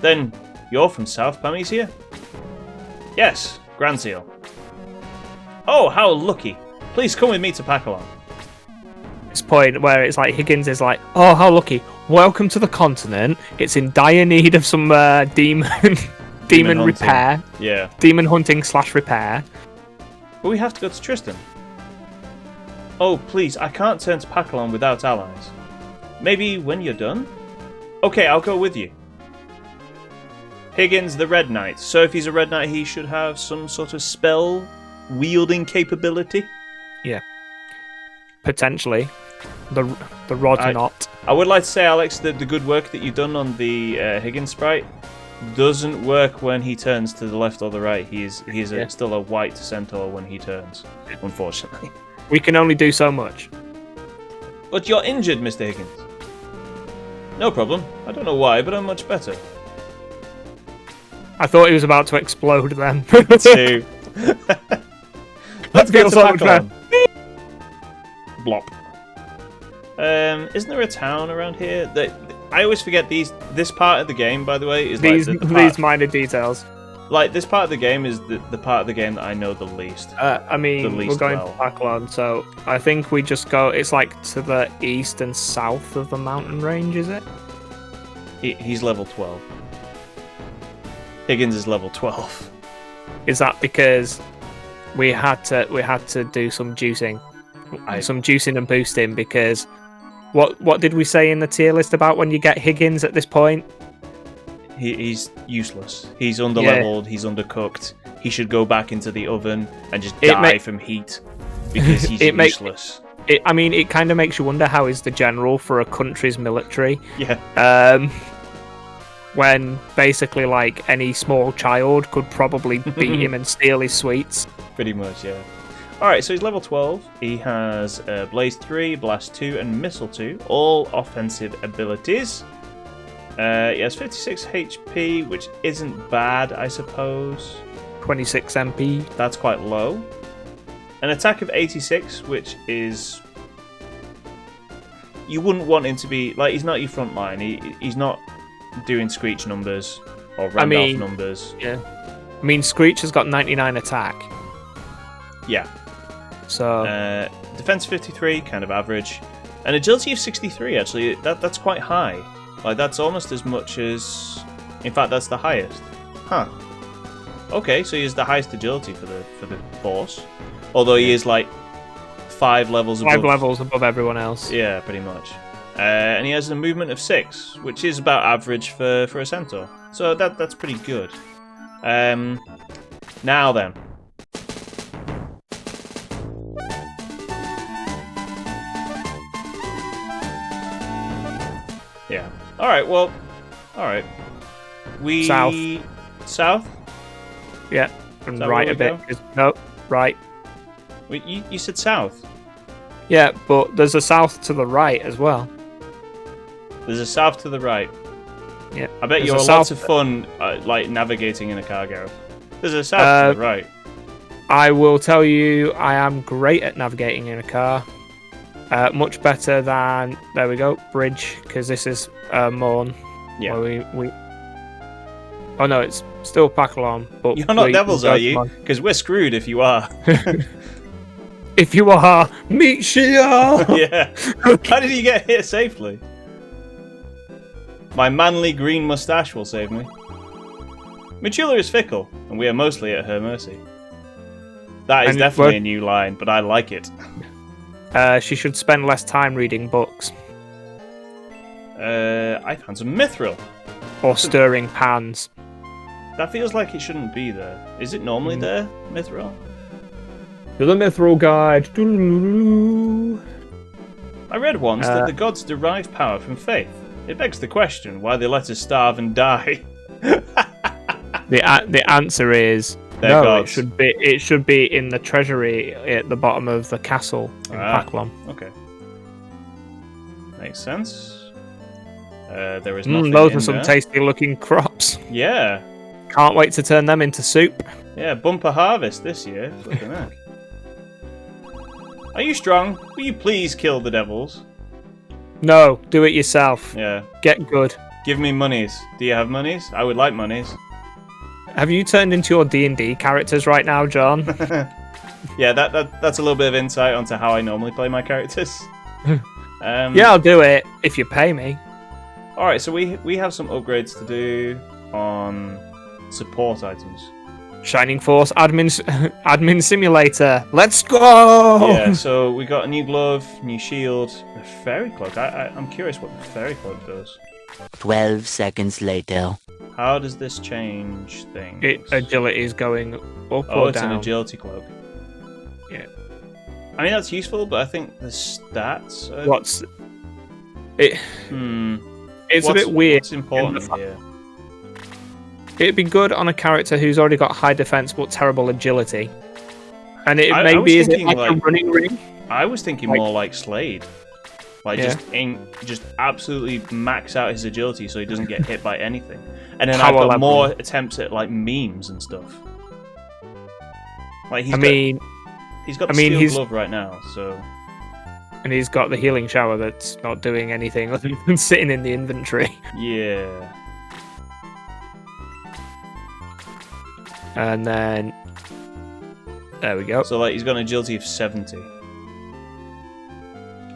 Then, you're from South Parmesia? Yes, Grand Seal. Oh, how lucky. Please come with me to Pakalon. This point where it's like Higgins is like, "Oh, how lucky. Welcome to the continent. It's in dire need of some demon repair. Yeah. Demon hunting / repair. But we have to go to Tristan. Oh, please, I can't turn to Pakalon without allies. Maybe when you're done? Okay, I'll go with you. Higgins, the Red Knight. So if he's a Red Knight, he should have some sort of spell wielding capability? Yeah. Potentially. The rod knot. I would like to say, Alex, that the good work that you've done on the Higgins sprite doesn't work when he turns to the left or the right. He's still a white centaur when he turns, unfortunately. We can only do so much. But you're injured, Mr. Higgins. No problem. I don't know why, but I'm much better. I thought he was about to explode then. Too. Let's go to Pakalon. Blop. Isn't there a town around here? I always forget this part of the game, by the way, is these minor details. Like, this part of the game is the part of the game that I know the least. I mean, we're going to Pakalon, so I think we just go... It's like to the east and south of the mountain range, is it? He's level 12. Higgins is level 12. Is that because we had to do some juicing? Some juicing and boosting, because... What did we say in the tier list about when you get Higgins at this point? He's useless. He's underleveled. Yeah. He's undercooked. He should go back into the oven and just die from heat because he's useless. It kind of makes you wonder how is the general for a country's military. Yeah. When basically like any small child could probably beat him and steal his sweets. Pretty much, yeah. Alright, so he's level 12. He has Blaze 3, Blast 2, and Missile 2. All offensive abilities. He has 56 HP, which isn't bad, I suppose. 26 MP. That's quite low. An attack of 86, which is... You wouldn't want him to be... Like, he's not your front line. He's not doing Screech numbers or Randolph numbers. Yeah. I mean, Screech has got 99 attack. Yeah. So... Defense 53, kind of average. And agility of 63, actually. That's quite high. Like, that's almost as much as... In fact, that's the highest. Huh. Okay, so he has the highest agility for the force. Although he is, like, 5 levels above... 5 levels above everyone else. Yeah, pretty much. And he has a movement of 6, which is about average for a centaur. So that's pretty good. Now then. Yeah. Alright, well... Alright. South? Yeah, and that right where a we bit. No, right. Wait, you said south? Yeah, but there's a south to the right as well. There's a south to the right. Yeah. I bet There's you're a lots south- of fun, like, navigating in a car, Gareth. There's a south to the right. I will tell you, I am great at navigating in a car. Much better than... There we go, bridge, because this is Morn. Yeah. Where we... Oh no, it's still Pakalon, but... You're not we devils, go are to you? Mon. Because we're screwed if you are. If you are, meet Shia! Yeah. How did you get hit safely? My manly green moustache will save me. Machula is fickle, and we are mostly at her mercy. That is And definitely a new line, but I like it. She should spend less time reading books. I found some mithril. Or stirring pans. That feels like it shouldn't be there. Is it normally there, mithril? To the Mithril Guide. Doo-doo-doo-doo. I read once that the gods derive power from faith. It begs the question why they let us starve and die. The answer is They're no. gods. It should be in the treasury at the bottom of the castle in Paklon. Okay. Makes sense. There is nothing Those in are some there. tasty looking crops. Yeah. Can't wait to turn them into soup. Yeah, bumper harvest this year. Flipping heck. Are you strong? Will you please kill the devils? No, do it yourself. Yeah. Get good. Give me monies. Do you have monies? I would like monies. Have you turned into your D&D characters right now, John? Yeah, that's a little bit of insight onto how I normally play my characters. Yeah, I'll do it if you pay me. Alright, so we have some upgrades to do on support items. Shining Force admin simulator. Let's go! Yeah, so we got a new glove, new shield, a fairy cloak. I'm curious what the fairy cloak does. 12 seconds later. How does this change things? Agility is going up Oh, or it's down. an agility cloak. Yeah. I mean, that's useful, but I think the stats are... What's it? It's a bit weird. What's important here? It'd be good on a character who's already got high defense but terrible agility. And it I was maybe is thinking, like a like- running ring. I was thinking Like- more like Slade. Like, Yeah. just absolutely max out his agility so he doesn't get hit by anything. And then Power I've got level. more attempts at, like, memes and stuff. Like, he's got the steel he's- glove right now, so... And he's got the healing shower that's not doing anything other than sitting in the inventory. Yeah. And then there we go. So, like, he's got an agility of 70.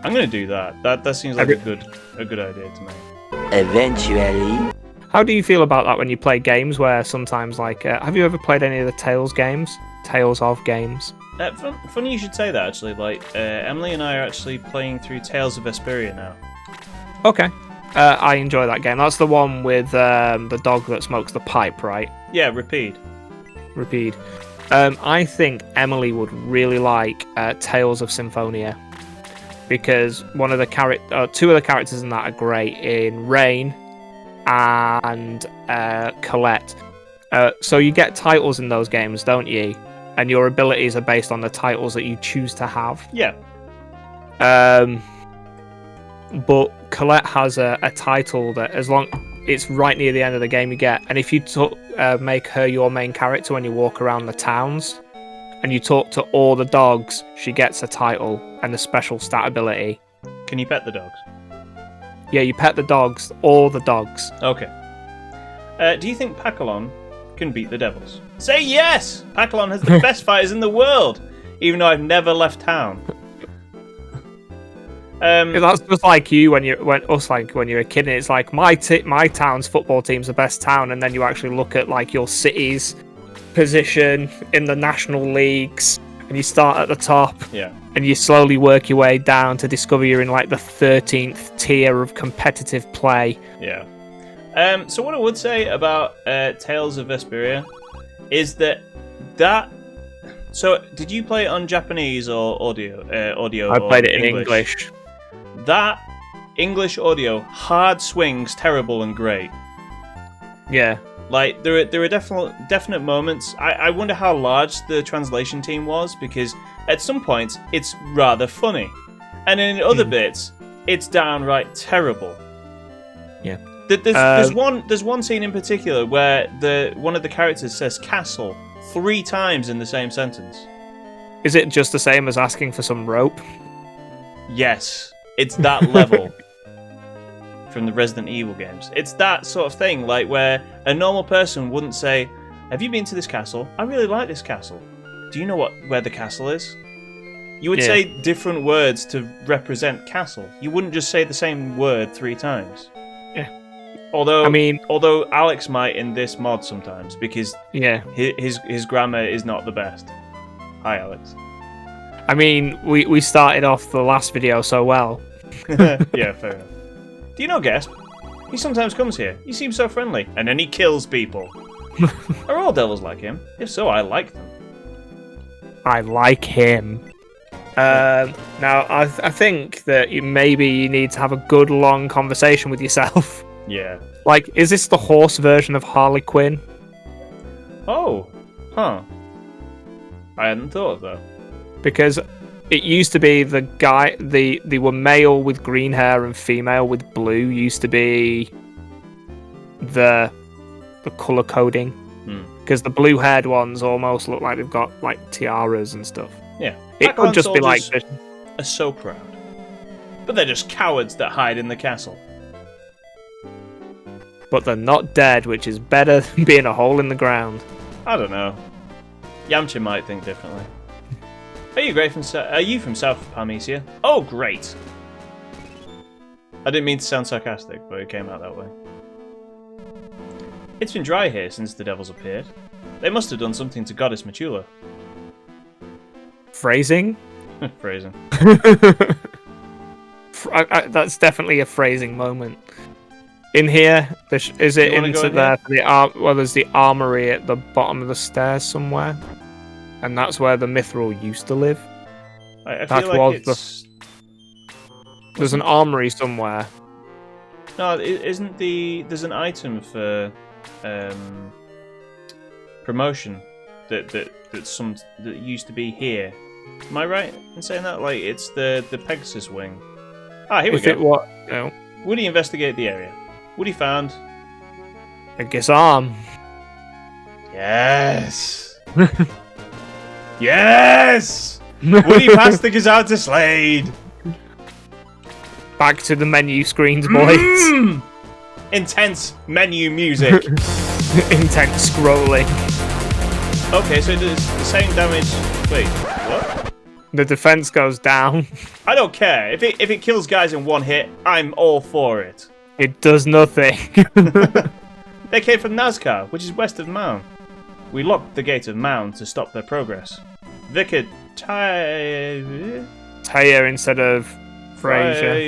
I'm gonna do that. That seems like a good idea to me. Eventually. How do you feel about that when you play games where sometimes, like, have you ever played any of the Tales games? Tales of games? Funny you should say that, actually. Like, Emily and I are actually playing through Tales of Vesperia now. Okay. I enjoy that game. That's the one with the dog that smokes the pipe, right? Yeah, repeat. Repeat. I think Emily would really like Tales of Symphonia because two of the characters in that are great in Rain and Colette. So you get titles in those games, don't you? And your abilities are based on the titles that you choose to have. Yeah. But Colette has a title that, as long it's right near the end of the game you get. And if you make her your main character when you walk around the towns, and you talk to all the dogs, she gets a title and a special stat ability. Can you pet the dogs? Yeah, you pet the dogs, all the dogs. Okay. Do you think Pakalon can beat the Devils? Say yes! Pakalon has the best fighters in the world, even though I've never left town. That's just like you when you're a kid, and it's like my town's football team's the best town, and then you actually look at like your city's position in the national leagues, and you start at the top, and you slowly work your way down to discover you're in like the 13th tier of competitive play. Yeah. So what I would say about Tales of Vesperia is that. So did you play it on Japanese or audio? I played it in English. That English audio, hard swings, terrible and great. Yeah. Like there are definite moments. I wonder how large the translation team was, because at some points it's rather funny, and in other bits it's downright terrible. Yeah. There's one scene in particular where one of the characters says castle 3 times in the same sentence. Is it just the same as asking for some rope? Yes, it's that level. From the Resident Evil games. It's that sort of thing, like where a normal person wouldn't say, "Have you been to this castle? I really like this castle. Do you know where the castle is?" You would say different words to represent castle. You wouldn't just say the same word 3 times. Yeah. Although Alex might in this mod sometimes, because his grammar is not the best. Hi, Alex. I mean, we started off the last video so well. Yeah, fair enough. Do you know Gasp? He sometimes comes here. He seems so friendly. And then he kills people. Are all devils like him? If so, I like them. I like him. Now, I think that maybe you need to have a good, long conversation with yourself. Yeah. Like, is this the horse version of Harley Quinn? Oh. Huh. I hadn't thought of that. Because it used to be the guy, they were male with green hair and female with blue used to be the colour coding. Because the blue-haired ones almost look like they've got like tiaras and stuff. Yeah. It could just be like this. Are so proud. But they're just cowards that hide in the castle. But they're not dead, which is better than being a hole in the ground. I don't know. Yamcha might think differently. Are you from South Parmesia? Oh, great! I didn't mean to sound sarcastic, but it came out that way. It's been dry here since the devils appeared. They must have done something to Goddess Machula. Phrasing? Phrasing. That's definitely a phrasing moment. In here, is it into there? Well, there's the armory at the bottom of the stairs somewhere. And that's where the Mithril used to live. I feel like there's an armory somewhere. No, isn't there's an item for promotion that used to be here. Am I right in saying that? Like it's the Pegasus wing. Ah, here we go. No. Woody investigated the area. Woody found a Gizarm. Yes. Yes! Woody passed the Gazelle to Slade! Back to the menu screens, boys. Intense menu music. Intense scrolling. Okay, so it does the same damage. Wait, what? The defense goes down. I don't care. If it kills guys in one hit, I'm all for it. It does nothing. They came from Nazca, which is west of Mound. We locked the gate of Mound to stop their progress. Vicar Taya instead of Fraser,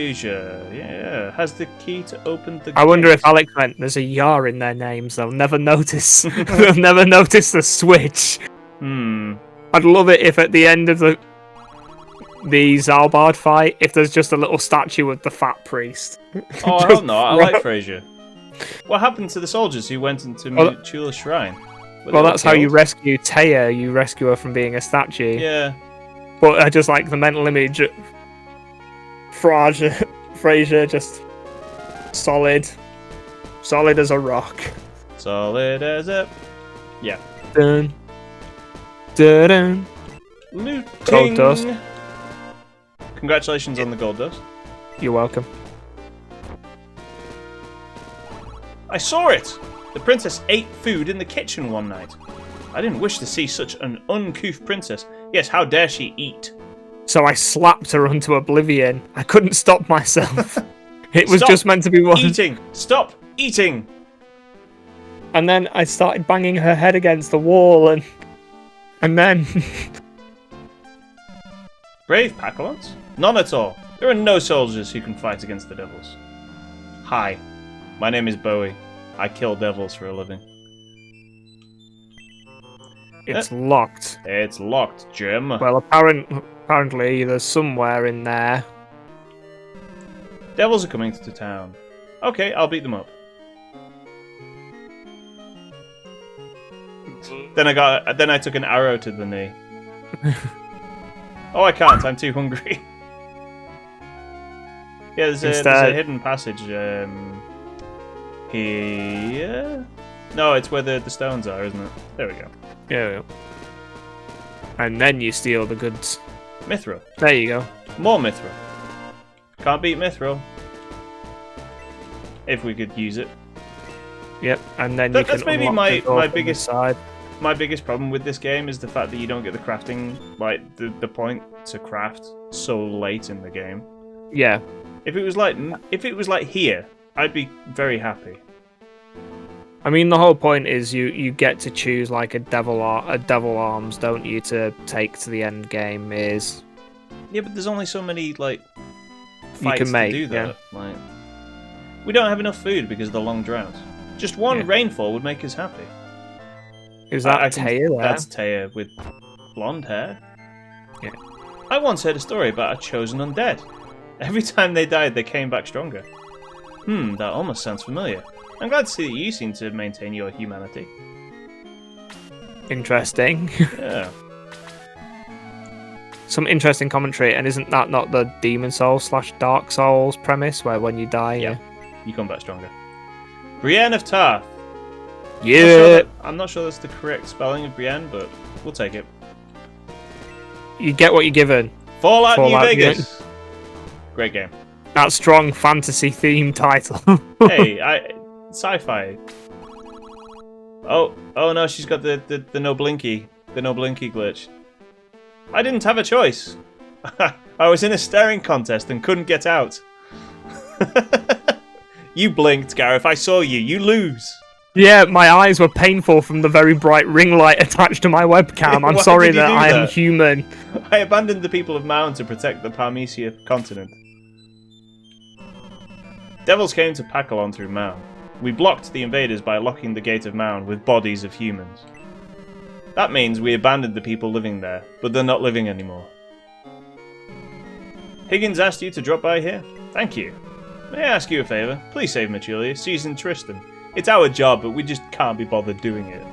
yeah, has the key to open the I wonder if Alex meant there's a Yar in their names. They'll never notice. They'll never notice the switch. I'd love it if at the end of the Zalbard fight, if there's just a little statue of the fat priest. Oh, I don't know. I like Fraser. What happened to the soldiers who went into Machula's shrine? Well, that's how you rescue Taya. You rescue her from being a statue. Yeah. But I just like the mental image of Fraser just solid. Solid as a rock. Solid as a... Yeah. Dun. Dun, dun. Looting. Gold dust. Congratulations on the gold dust. You're welcome. I saw it! The princess ate food in the kitchen one night. I didn't wish to see such an uncouth princess. Yes, how dare she eat? So I slapped her onto oblivion. I couldn't stop myself. It was Stop just meant to be one. Eating! Stop eating! And then I started banging her head against the wall, and then Brave Packalons? None at all. There are no soldiers who can fight against the devils. Hi, my name is Bowie. I kill devils for a living. it's locked. It's locked, Jim. Well, apparently there's somewhere in there. Devils are coming to town. Okay, I'll beat them up. Then I took an arrow to the knee. Oh, I can't. I'm too hungry. Yeah, there's a hidden passage here. No, it's where the stones are, isn't it? There we go. Yeah. And then you steal the goods. Mithril. There you go. More Mithril. Can't beat Mithril. If we could use it. Yep. And then you can That's maybe unlock the door my from the biggest side. My biggest problem with this game is the fact that you don't get the crafting, like the point to craft so late in the game. Yeah. If it was like here, I'd be very happy. I mean, the whole point is you get to choose like a devil arms, don't you, to take to the end game? Is Yeah, but there's only so many like you fights can make, to do that. yeah. Like, we don't have enough food because of the long drought. Just one rainfall would make us happy. Is that Taya there? That's Taya with blonde hair. Yeah. I once heard a story about a chosen undead. Every time they died, they came back stronger. That almost sounds familiar. I'm glad to see that you seem to maintain your humanity. Interesting. Yeah. Some interesting commentary, and isn't that not the Demon Souls / Dark Souls premise, where when you die, You come back stronger. Brienne of Tarth. Yeah. I'm not sure that's the correct spelling of Brienne, but we'll take it. You get what you're given. Fallout New Fallout Vegas. Great game. That strong fantasy theme title. Hey, sci-fi. Oh no, she's got the no blinky glitch. I didn't have a choice. I was in a staring contest and couldn't get out. You blinked, Gareth. I saw you. You lose. Yeah, my eyes were painful from the very bright ring light attached to my webcam. I'm Why sorry did you that do I am that? human. I abandoned the people of Maun to protect the Parmesia continent. Devils came to Packalon through Maun. We blocked the invaders by locking the gate of Maun with bodies of humans. That means we abandoned the people living there, but they're not living anymore. Higgins asked you to drop by here? Thank you. May I ask you a favour? Please save Machulia, Susan, Tristan. It's our job, but we just can't be bothered doing it.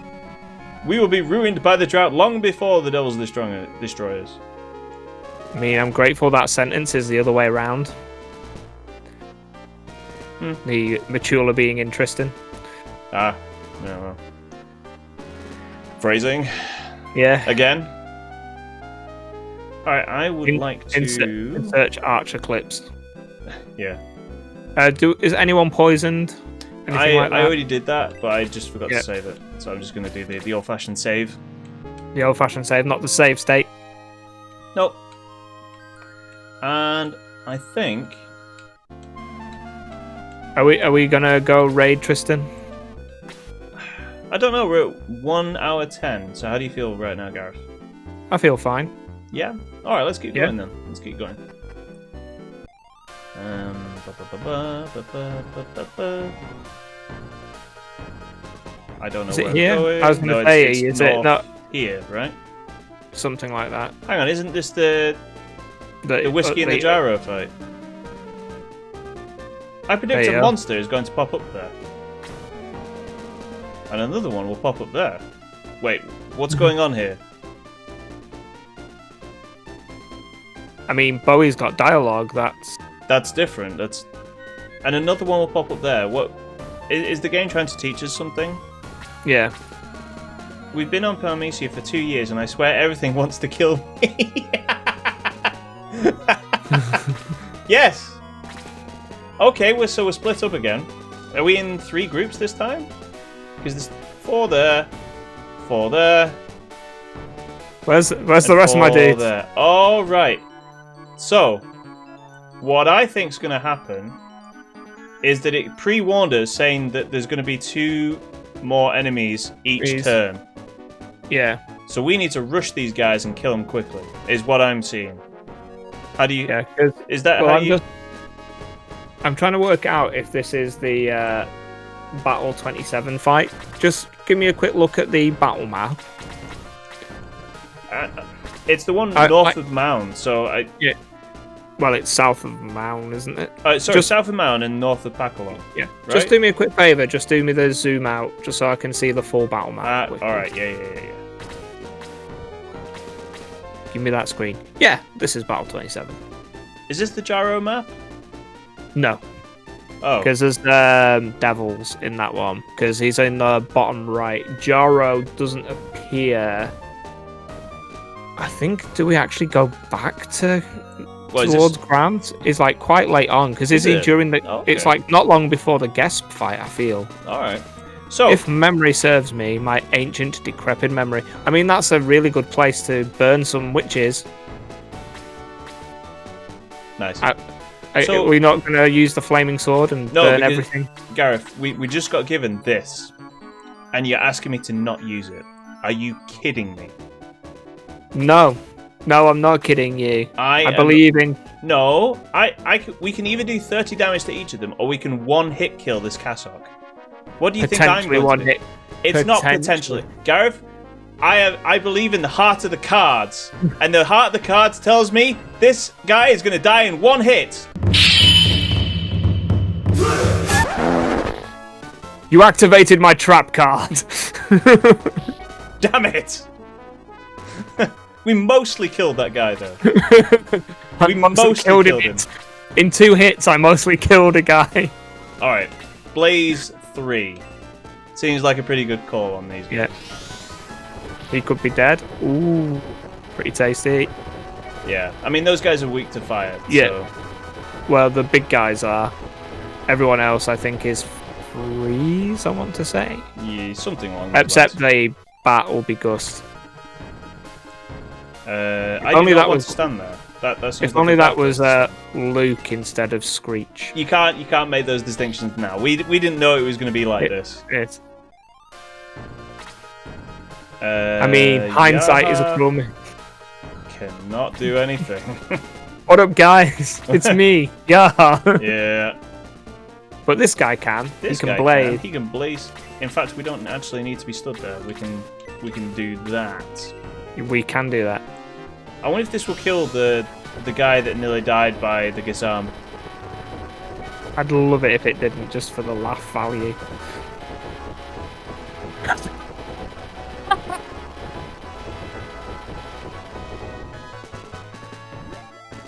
We will be ruined by the drought long before the Devils destroy us. I mean, I'm grateful that sentence is the other way around. The Machula being interesting. Ah, yeah, well. Phrasing. Yeah. Again. Alright, I would like to... Insert Archer clips. Yeah. Is anyone poisoned? Anything like that? I already did that, but I just forgot to save it. So I'm just going to do the old-fashioned save. The old-fashioned save, not the save state. Nope. And I think... Are we gonna go raid Tristan? I don't know, we're at 1 hour 10, so how do you feel right now, Gareth? I feel fine. Yeah? Alright, let's keep going then. Let's keep going. I don't know is where it here? I'm going. I was gonna say, is it not here, right? Something like that. Hang on, isn't this the whiskey in the gyro fight? I predict a monster is going to pop up there. And another one will pop up there. Wait, what's going on here? I mean, Bowie's got dialogue, That's different. And another one will pop up there. What? Is the game trying to teach us something? Yeah. We've been on Paramecia for 2 years, and I swear everything wants to kill me. Yes. Okay, we're split up again. Are we in 3 groups this time? Because there's 4 there, 4 there. Where's the rest of my dudes? There. All right. So, what I think's going to happen is that it pre-warned us saying that there's going to be 2 more enemies each turn. Yeah. So we need to rush these guys and kill them quickly, is what I'm seeing. How do you... Yeah, is that how you... I'm trying to work out if this is the Battle 27 fight. Just give me a quick look at the battle map. It's the one north of Mound, so I... Yeah. Well, it's south of Mound, isn't it? Sorry, south of Mound and north of Pakalon. Yeah. Right? Just do me a quick favour. Just do me the zoom out, just so I can see the full battle map. Alright, yeah. Give me that screen. Yeah, this is Battle 27. Is this the Jaro map? No. Oh. Because there's devils in that one. Because he's in the bottom right. Jaro doesn't appear. I think, do we actually go back to towards Grant? It's like quite late on. Because is he during the... Okay. It's like not long before the Gesp fight, I feel. Alright. So, if memory serves me, my ancient decrepit memory. I mean, that's a really good place to burn some witches. Nice. So, we're not going to use the flaming sword and burn everything? Gareth, we just got given this, and you're asking me to not use it. Are you kidding me? No. No, I'm not kidding you. I believe in... No, we can either do 30 damage to each of them, or we can one-hit kill this Cassock. What do you think I'm going to do? It's not potentially. Gareth, I believe in the heart of the cards. And the heart of the cards tells me this guy is going to die in one hit. You activated my trap card. Damn it. We mostly killed that guy, though. We mostly killed him. In 2 hits, I mostly killed a guy. Alright. Blaze 3. Seems like a pretty good call on these guys. Yeah. He could be dead. Ooh. Pretty tasty. Yeah. I mean, those guys are weak to fire. Yeah. So. Well, the big guys are. Everyone else, I think, is freeze, I want to say. Yeah, something along those Except lines. the bat will be Gust. I do not want to stand there. If only that was Luke instead of Screech. You can't make those distinctions now. We didn't know it was going to be like this. I mean, hindsight is a plum. Cannot do anything. What up, guys? It's me. Yeah. Yeah. But this guy can. He can blaze. He can blaze. In fact, we don't actually need to be stood there. We can do that. We can do that. I wonder if this will kill the guy that nearly died by the Gizam. I'd love it if it didn't, just for the laugh value.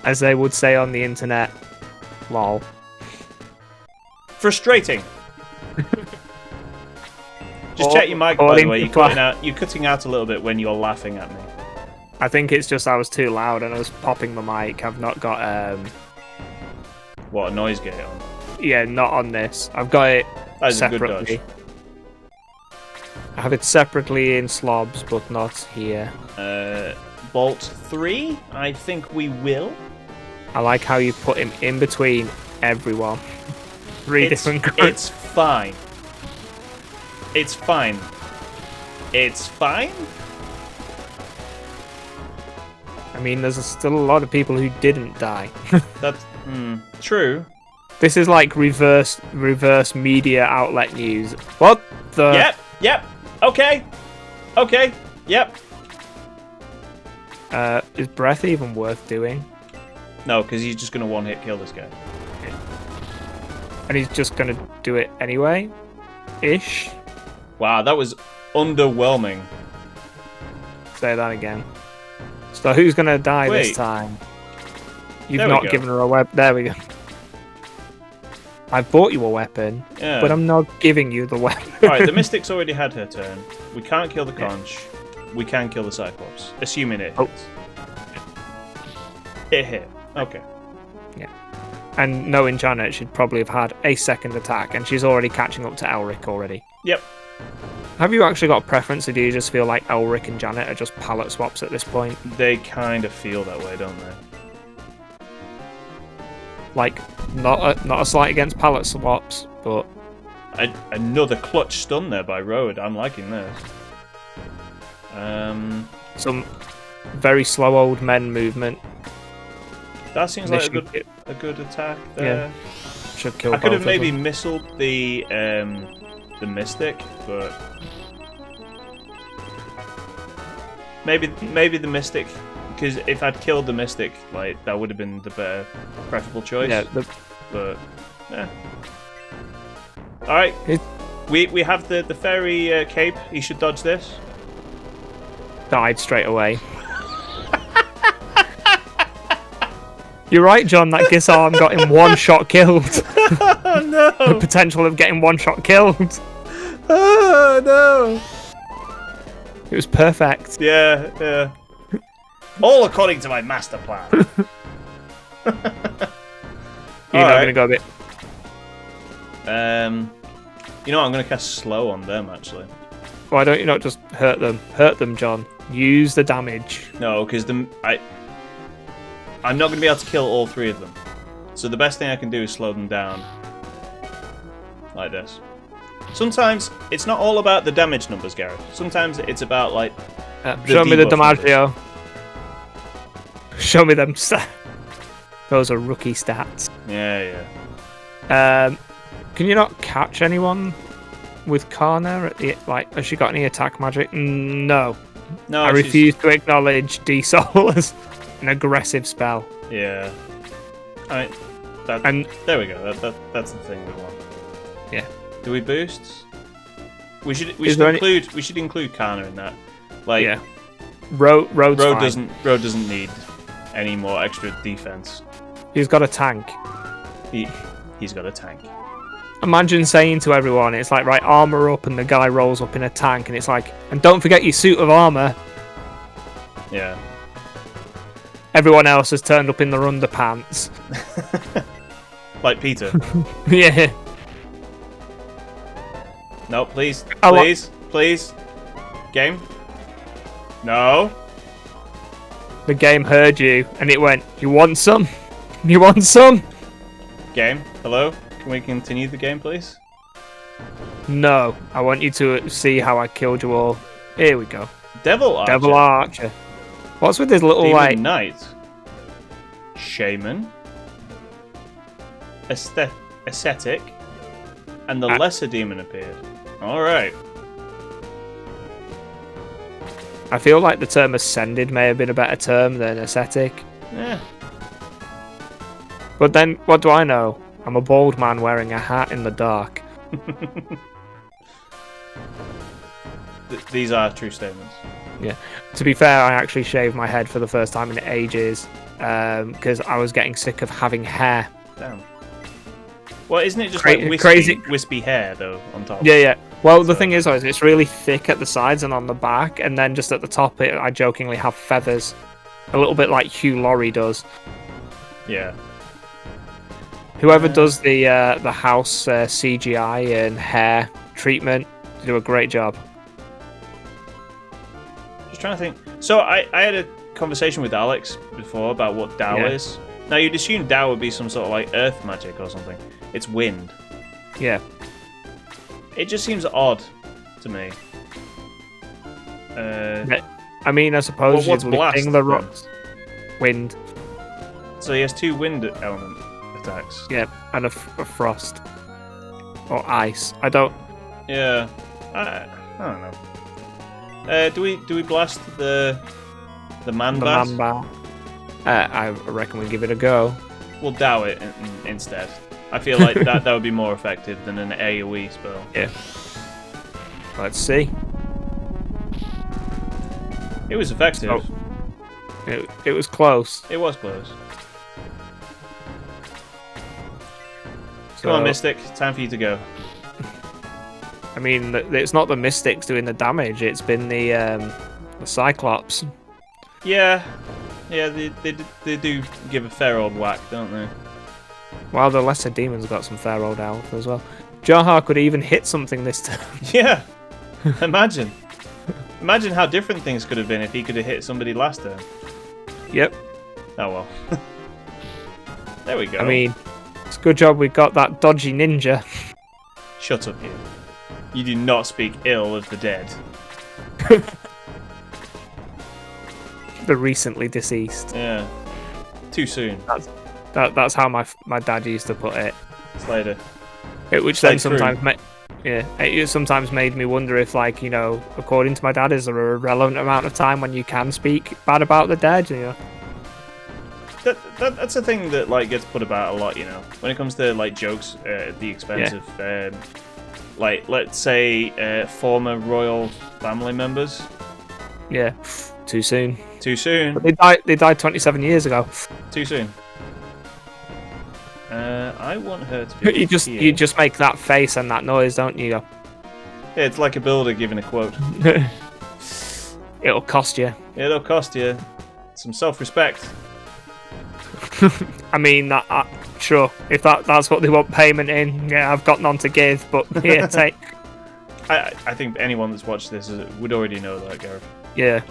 As they would say on the internet, lol. Frustrating. Just check your mic, by the way. You're cutting out a little bit when you're laughing at me. I think it's just I was too loud and I was popping my mic. I've not got what, a noise gate on? Yeah, not on this. I've got it separately. I have it separately in slobs, but not here. Bolt 3, I think we will. I like how you put him in between everyone. Three different groups. It's fine. It's fine. It's fine? I mean, there's still a lot of people who didn't die. That's true. This is like reverse media outlet news. What the? Yep. Okay. Yep. Is breath even worth doing? No, because he's just going to one-hit kill this guy. And he's just going to do it anyway? Ish? Wow, that was underwhelming. Say that again. So who's going to die this time? You've not given her a web. There we go. I've bought you a weapon, Yeah. but I'm not giving you the weapon. Alright, the Mystic's already had her turn. We can't kill the conch. We can kill the Cyclops. Assuming it hits. It hit. Okay. Yeah. And knowing Janet, she'd probably have had a second attack, and she's already catching up to Elric already. Yep. Have you actually got a preference, or do you just feel like Elric and Janet are just palette swaps at this point? They kind of feel that way, don't they? Like, not a slight against palette swaps, but... Another clutch stun there by Road. I'm liking this. Some very slow old men movement. That seems like a good attack there. Yeah. Should kill I could have both of maybe them. missiled the Mystic, but maybe the Mystic, because if I'd killed the Mystic, like that would have been the better, preferable choice. Yeah, but yeah. All right, we have the fairy cape. He should dodge this. died straight away. You're right, John, that Gisarm got him one shot killed. Oh no! The potential of getting one shot killed. Oh no! It was perfect. Yeah. All according to my master plan. You're not going to go a bit... You know what, I'm going to cast slow on them, actually. Why don't you not just hurt them? Hurt them, John. Use the damage. No, because I'm not going to be able to kill all three of them. So the best thing I can do is slow them down. Like this. Sometimes it's not all about the damage numbers, Gareth. Sometimes it's about, like, show me the debuff numbers. Damaggio. Show me them stats. Those are rookie stats. Yeah. Can you not catch anyone with Karna? Has she got any attack magic? No. No, I refuse to acknowledge D-Soul as an aggressive spell. Yeah. There we go. That's the thing we want. Yeah. Do we boost? We should include Kana in that. Like, yeah. Road doesn't need any more extra defense. He's got a tank. He's got a tank. Imagine saying to everyone, it's like, right, armor up, and the guy rolls up in a tank, and it's like, and don't forget your suit of armor. Yeah. Everyone else has turned up in their underpants. Like Peter. Yeah. No, please. Oh, Please. Game. No. The game heard you, and it went, you want some? You want some? Game. Hello? Can we continue the game, please? No. I want you to see how I killed you all. Here we go. Devil Archer. What's with this little, Demon Knight. Shaman. Ascetic. And the lesser demon appeared. Alright. I feel like the term ascended may have been a better term than ascetic. Yeah. But then, what do I know? I'm a bald man wearing a hat in the dark. These are true statements. Yeah. To be fair, I actually shaved my head for the first time in ages because I was getting sick of having hair. Damn. Well, isn't it just crazy wispy hair, though, on top? Yeah. Well, the thing is, it's really thick at the sides and on the back, and then just at the top, I jokingly have feathers. A little bit like Hugh Laurie does. Yeah. Whoever does the house CGI and hair treatment, they do a great job. Just trying to think. So I had a conversation with Alex before about what Tao is. Now, you'd assume Tao would be some sort of like earth magic or something. It's wind. Yeah. It just seems odd to me. I mean, I suppose what's you're blast, lifting the rocks. Wind. So he has two wind element attacks. Yeah, and a frost. Or ice. I don't... Yeah. I don't know. Do we blast the man bat? Man bat. I reckon we give it a go. We'll Dow it instead. I feel like that would be more effective than an AoE spell. Yeah. Let's see. It was effective. Oh. It was close. It was close. Come on, Mystic. Time for you to go. I mean, it's not the Mystics doing the damage. It's been the Cyclops. Yeah, they do give a fair old whack, don't they? While the lesser demons got some fair old health as well. Johar could even hit something this time. Yeah, imagine how different things could have been if he could have hit somebody last turn. Yep. Oh well. There we go. I mean, it's a good job we got that dodgy ninja. Shut up, you. You do not speak ill of the dead. The recently deceased. Yeah. Too soon. That's how my dad used to put it. Slater. Which then sometimes it sometimes made me wonder if, like, you know, according to my dad, is there a relevant amount of time when you can speak bad about the dead? You know. That's a thing that like gets put about a lot, you know, when it comes to like jokes at the expense of like, let's say former royal family members. Yeah, too soon. Too soon. But they died 27 years ago. Too soon. I want her to be. You just make that face and that noise, don't you? Yeah, it's like a builder giving a quote. It'll cost you. It'll cost you some self-respect. I mean, sure. If that's what they want payment in, yeah, I've got none to give. But here, take. I think anyone that's watched this would already know that, Gareth. Yeah.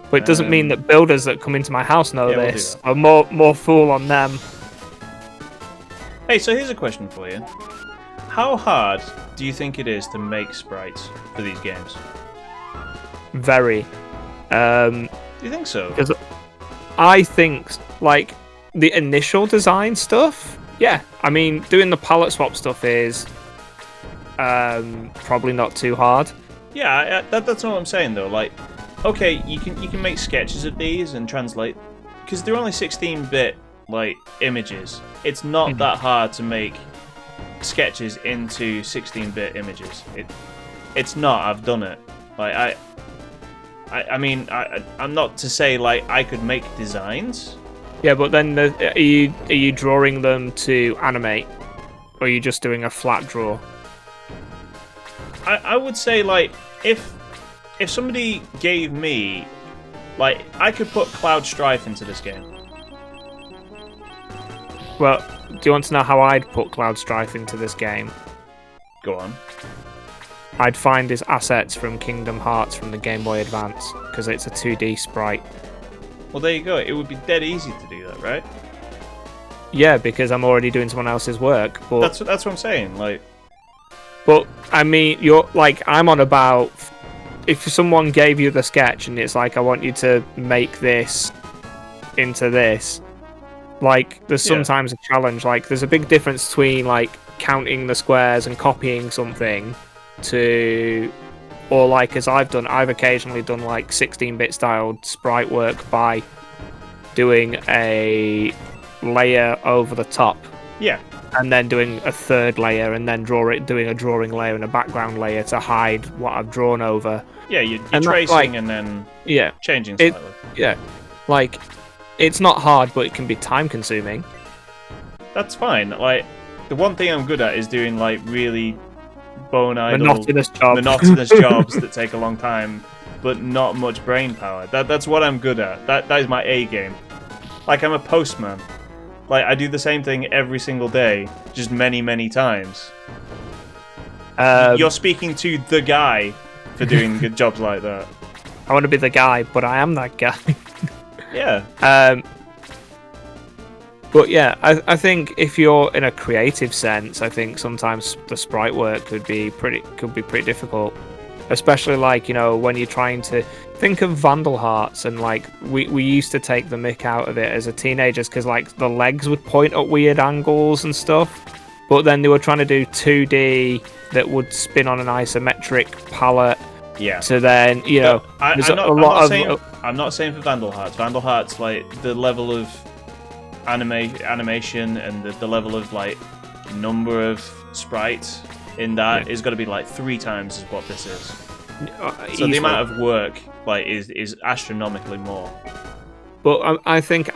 But it doesn't mean that builders that come into my house know this. We'll I'm more fool on them. Hey, so here's a question for you. How hard do you think it is to make sprites for these games? Very. Do you think so? Because I think, like, the initial design stuff, yeah. I mean, doing the palette swap stuff is probably not too hard. Yeah, that's what I'm saying, though. Like, okay, you can make sketches of these and translate, because they're only 16-bit like images. It's not that hard to make sketches into 16-bit images. It's not. I've done it. Like I mean, I'm not to say like I could make designs. Yeah, but then are you drawing them to animate, or are you just doing a flat draw? I would say, like, if somebody gave me, like, I could put Cloud Strife into this game. Well, do you want to know how I'd put Cloud Strife into this game? Go on. I'd find his assets from Kingdom Hearts from the Game Boy Advance, because it's a 2D sprite. Well, there you go. It would be dead easy to do that, right? Yeah, because I'm already doing someone else's work. But that's what I'm saying. Like, but I mean, you're like, I'm on about if someone gave you the sketch and it's like, I want you to make this into this. Like, there's sometimes a challenge. Like, there's a big difference between like counting the squares and copying something to, or like as I've occasionally done like 16-bit styled sprite work by doing a layer over the top. Yeah. And then doing a third layer, and then doing a drawing layer and a background layer to hide what I've drawn over. Yeah, you're tracing like, and then changing slightly. Yeah, like, it's not hard, but it can be time consuming. That's fine. Like, the one thing I'm good at is doing like really bone-idle, monotonous jobs that take a long time, but not much brain power. That's what I'm good at. That is my A game. Like, I'm a postman. Like, I do the same thing every single day, just many, many times. You're speaking to the guy for doing good jobs like that. I want to be the guy, but I am that guy. Yeah. But yeah, I think if you're in a creative sense, I think sometimes the sprite work could be pretty difficult. Especially, like, you know, when you're trying to think of Vandal Hearts, and like we used to take the mick out of it as a teenagers because like the legs would point at weird angles and stuff, but then they were trying to do 2D that would spin on an isometric palette. Yeah. So then, you know, I'm not saying for Vandal Hearts. Vandal Hearts, like, the level of animation and the level of like number of sprites in that is going to be like 3 times as what this is. So the amount of work like is astronomically more. But I think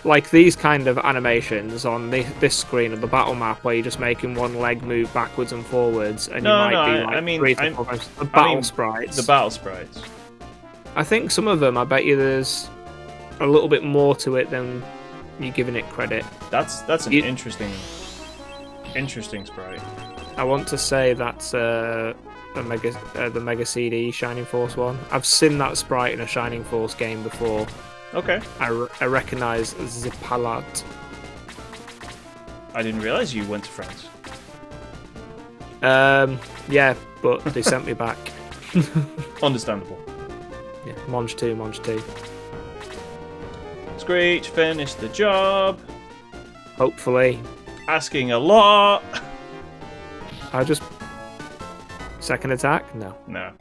like these kind of animations on this screen of the battle map, where you're just making one leg move backwards and forwards, and No, you might no, be like I mean, 3 to 4 times. The battle sprites. The battle sprites. I think some of them, I bet you there's a little bit more to it than you're giving it credit. That's an interesting sprite. I want to say that's the Mega CD Shining Force one. I've seen that sprite in a Shining Force game before. Okay. I recognise the palette. I didn't realize you went to France. Yeah, but they sent me back. Understandable. Yeah, Monge 2. Screech finished the job. Hopefully. Asking a lot. I just... Second attack? No. No.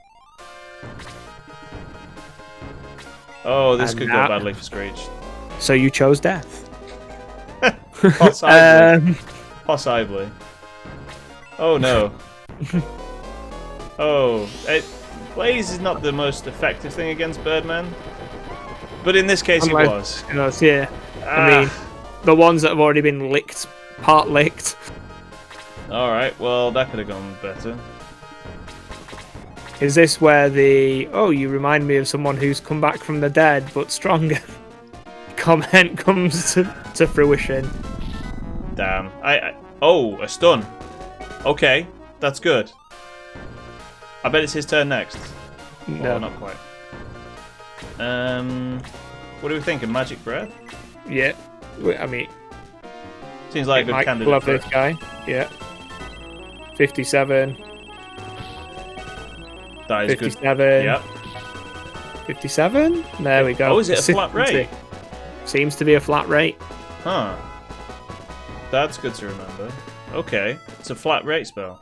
Oh, this And could now- go badly for Screech. So you chose death. Possibly. Possibly. Oh no. Blaze is not the most effective thing against Birdman. But in this case, he was. Yeah. I mean, the ones that have already been licked, part licked. Alright, well, that could have gone better. Is this where the you remind me of someone who's come back from the dead but stronger comment comes to fruition? Damn. A stun. Okay, that's good. I bet it's his turn next. No. Well, not quite. What are we thinking? Magic Breath? Yeah. I mean, Seems like a good candidate. Love for this guy. Yeah. 57. That is 57. good. Yep. 57? There we go. Oh, is it a flat rate? Seems to be a flat rate. Huh. That's good to remember. Okay, it's a flat rate spell.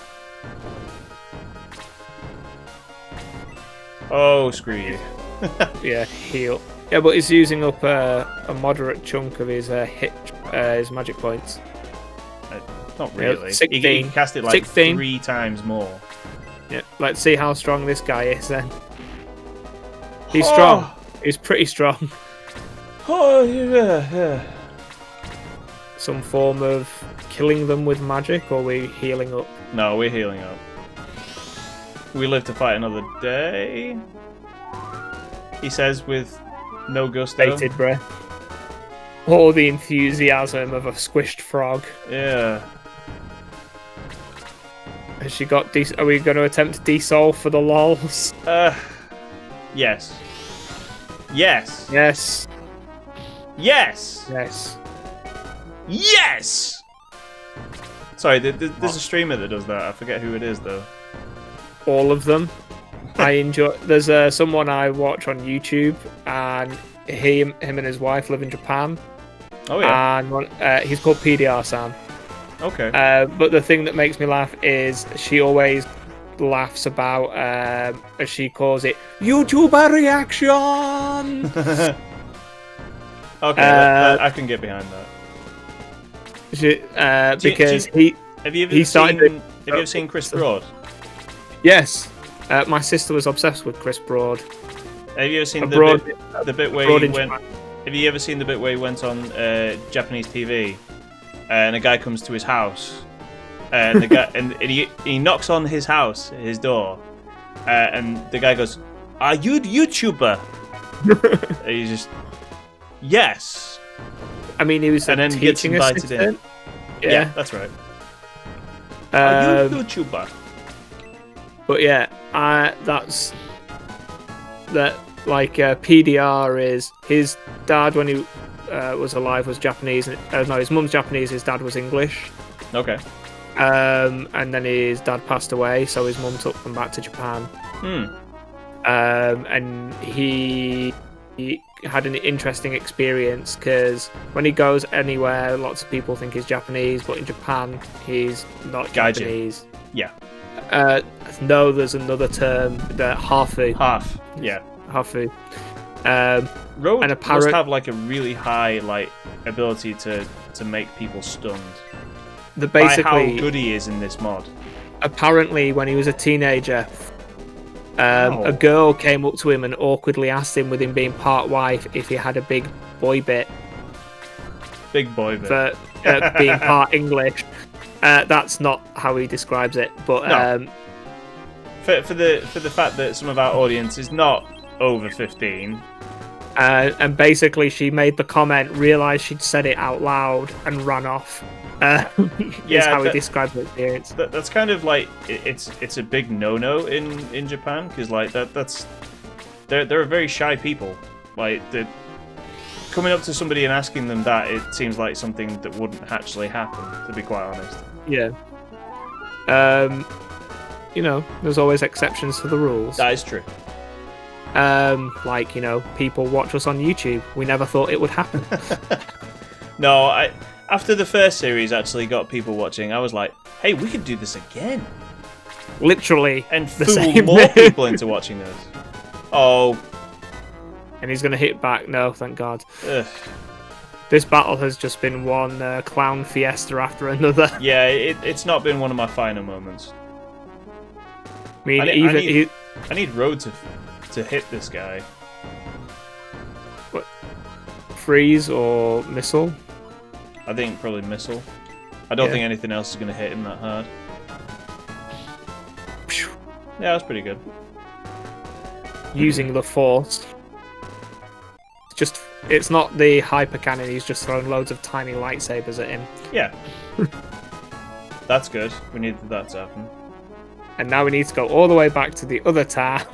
Oh, screw you. Yeah, heal. Yeah, but he's using up a moderate chunk of his his magic points. Not really. 16. He can cast it like 16. 3 times more. Yeah, let's see how strong this guy is then. He's strong. He's pretty strong. Oh, yeah. Some form of killing them with magic, or we healing up? No, we're healing up. We live to fight another day. He says with no gusto. Bated breath. Or the enthusiasm of a squished frog. Yeah. Has she got? Are we going to attempt to desolve for the lols? Yes. Yes. Yes. Yes. Yes. Yes. Sorry, there's a streamer that does that. I forget who it is though. All of them. I enjoy. There's someone I watch on YouTube, and him and his wife live in Japan. Oh yeah. And he's called PDR Sam. Okay. But the thing that makes me laugh is she always laughs about, as she calls it, YouTuber reaction. Okay, I can get behind that. Because Have you ever seen Chris Broad? Yes. My sister was obsessed with Chris Broad. Have you ever seen the bit where he went? Have you ever seen the bit where he went on Japanese TV, and a guy comes to his house, and the guy and he knocks on his door, and the guy goes, "Are you a YouTuber?" And he's just, yes. I mean, he was and then gets teaching invited assistant. in. Yeah, that's right. Are you a YouTuber? But yeah, that's that. Like PDR is his dad when he was alive was Japanese. No, his mum's Japanese. His dad was English. Okay. And then his dad passed away, so his mum took them back to Japan. And he had an interesting experience because when he goes anywhere, lots of people think he's Japanese, but in Japan he's not Gaijin. Japanese. Yeah. No, there's another term, the hafu. Half. Yeah. Hafu. Road and must have like a really high ability to make people stunned. By how good he is in this mod. Apparently, when he was a teenager, a girl came up to him and awkwardly asked him, with him being part wife, if he had a big boy bit. Big boy bit. for being part English. That's not how he describes it, but No. For the fact that some of our audience is not over 15. And basically she made the comment, realised she'd said it out loud, and ran off. Is how he described the experience. That's kind of like it's a big no-no in Japan, because like that's they're very shy people. Like coming up to somebody and asking them that, it seems like something that wouldn't actually happen, to be quite honest. Yeah. You know, there's always exceptions to the rules. That is true. Like, you know, people watch us on YouTube. We never thought it would happen. No, after the first series actually got people watching, I was like, hey, we could do this again. Literally. And the fool same. more people into watching this. Oh. And he's going to hit back. No, thank God. Ugh. This battle has just been one clown fiesta after another. Yeah, it's not been one of my finer moments. I mean, I need Road to hit this guy. What? Freeze or missile? I think probably missile. I don't Yeah. think anything else is going to hit him that hard. Yeah, that's pretty good. Using the force. It's not the hyper cannon, he's just throwing loads of tiny lightsabers at him. Yeah. That's good. We needed that to happen. And now we need to go all the way back to the other town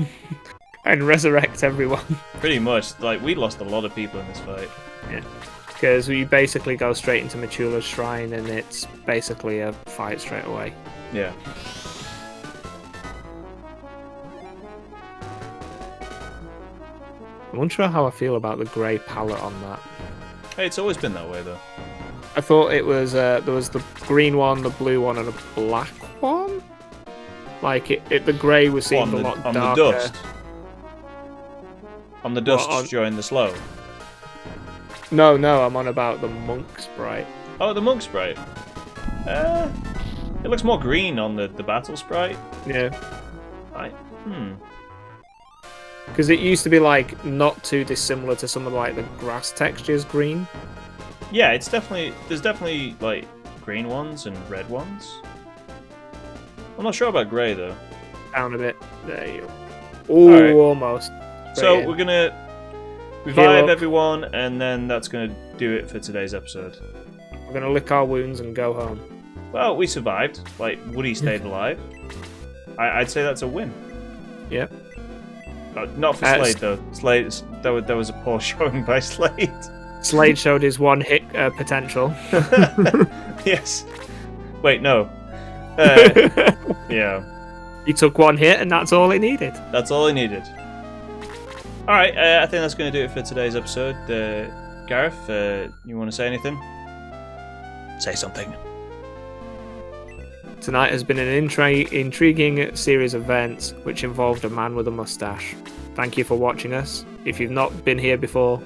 and resurrect everyone. Pretty much. Like, we lost a lot of people in this fight. Yeah. Because we basically go straight into Machula's shrine and it's basically a fight straight away. Yeah. I'm unsure how I feel about the grey palette on that. Hey, it's always been that way, though. I thought it was there was the green one, the blue one, and a black one. Like the grey was seemed a lot darker. On the dust. On the dust What, during the slow. No, I'm on about the monk sprite. Oh, the monk sprite. It looks more green on the battle sprite. Yeah. Right. Because it used to be like not too dissimilar to some of like the grass textures green. Yeah, there's definitely like green ones and red ones. I'm not sure about grey though. Down a bit. There you go. Ooh, Right. almost. So Right in. we're gonna Heal revive up. everyone, and then that's gonna do it for today's episode. We're gonna lick our wounds and go home. Well, we survived. Like, Woody stayed alive. I'd say that's a win. Yep. Not for Slade though. Slade, there was a poor showing by Slade. Slade showed his one hit potential. Yes. Wait, no. Yeah. He took one hit and that's all he needed. That's all he needed. Alright, I think that's going to do it for today's episode. Gareth, you want to say anything? Say something. Tonight has been an intriguing series of events which involved a man with a mustache. Thank you for watching us. If you've not been here before,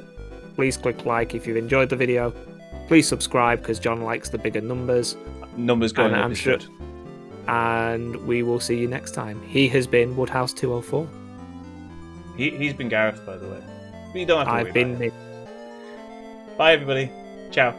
please click like if you've enjoyed the video. Please subscribe because John likes the bigger numbers. Numbers going And up I'm is sure- good. And we will see you next time. He has been Woodhouse 204. He's been Gareth, by the way. But you don't have to worry I've been about it. Nick. Bye, everybody. Ciao.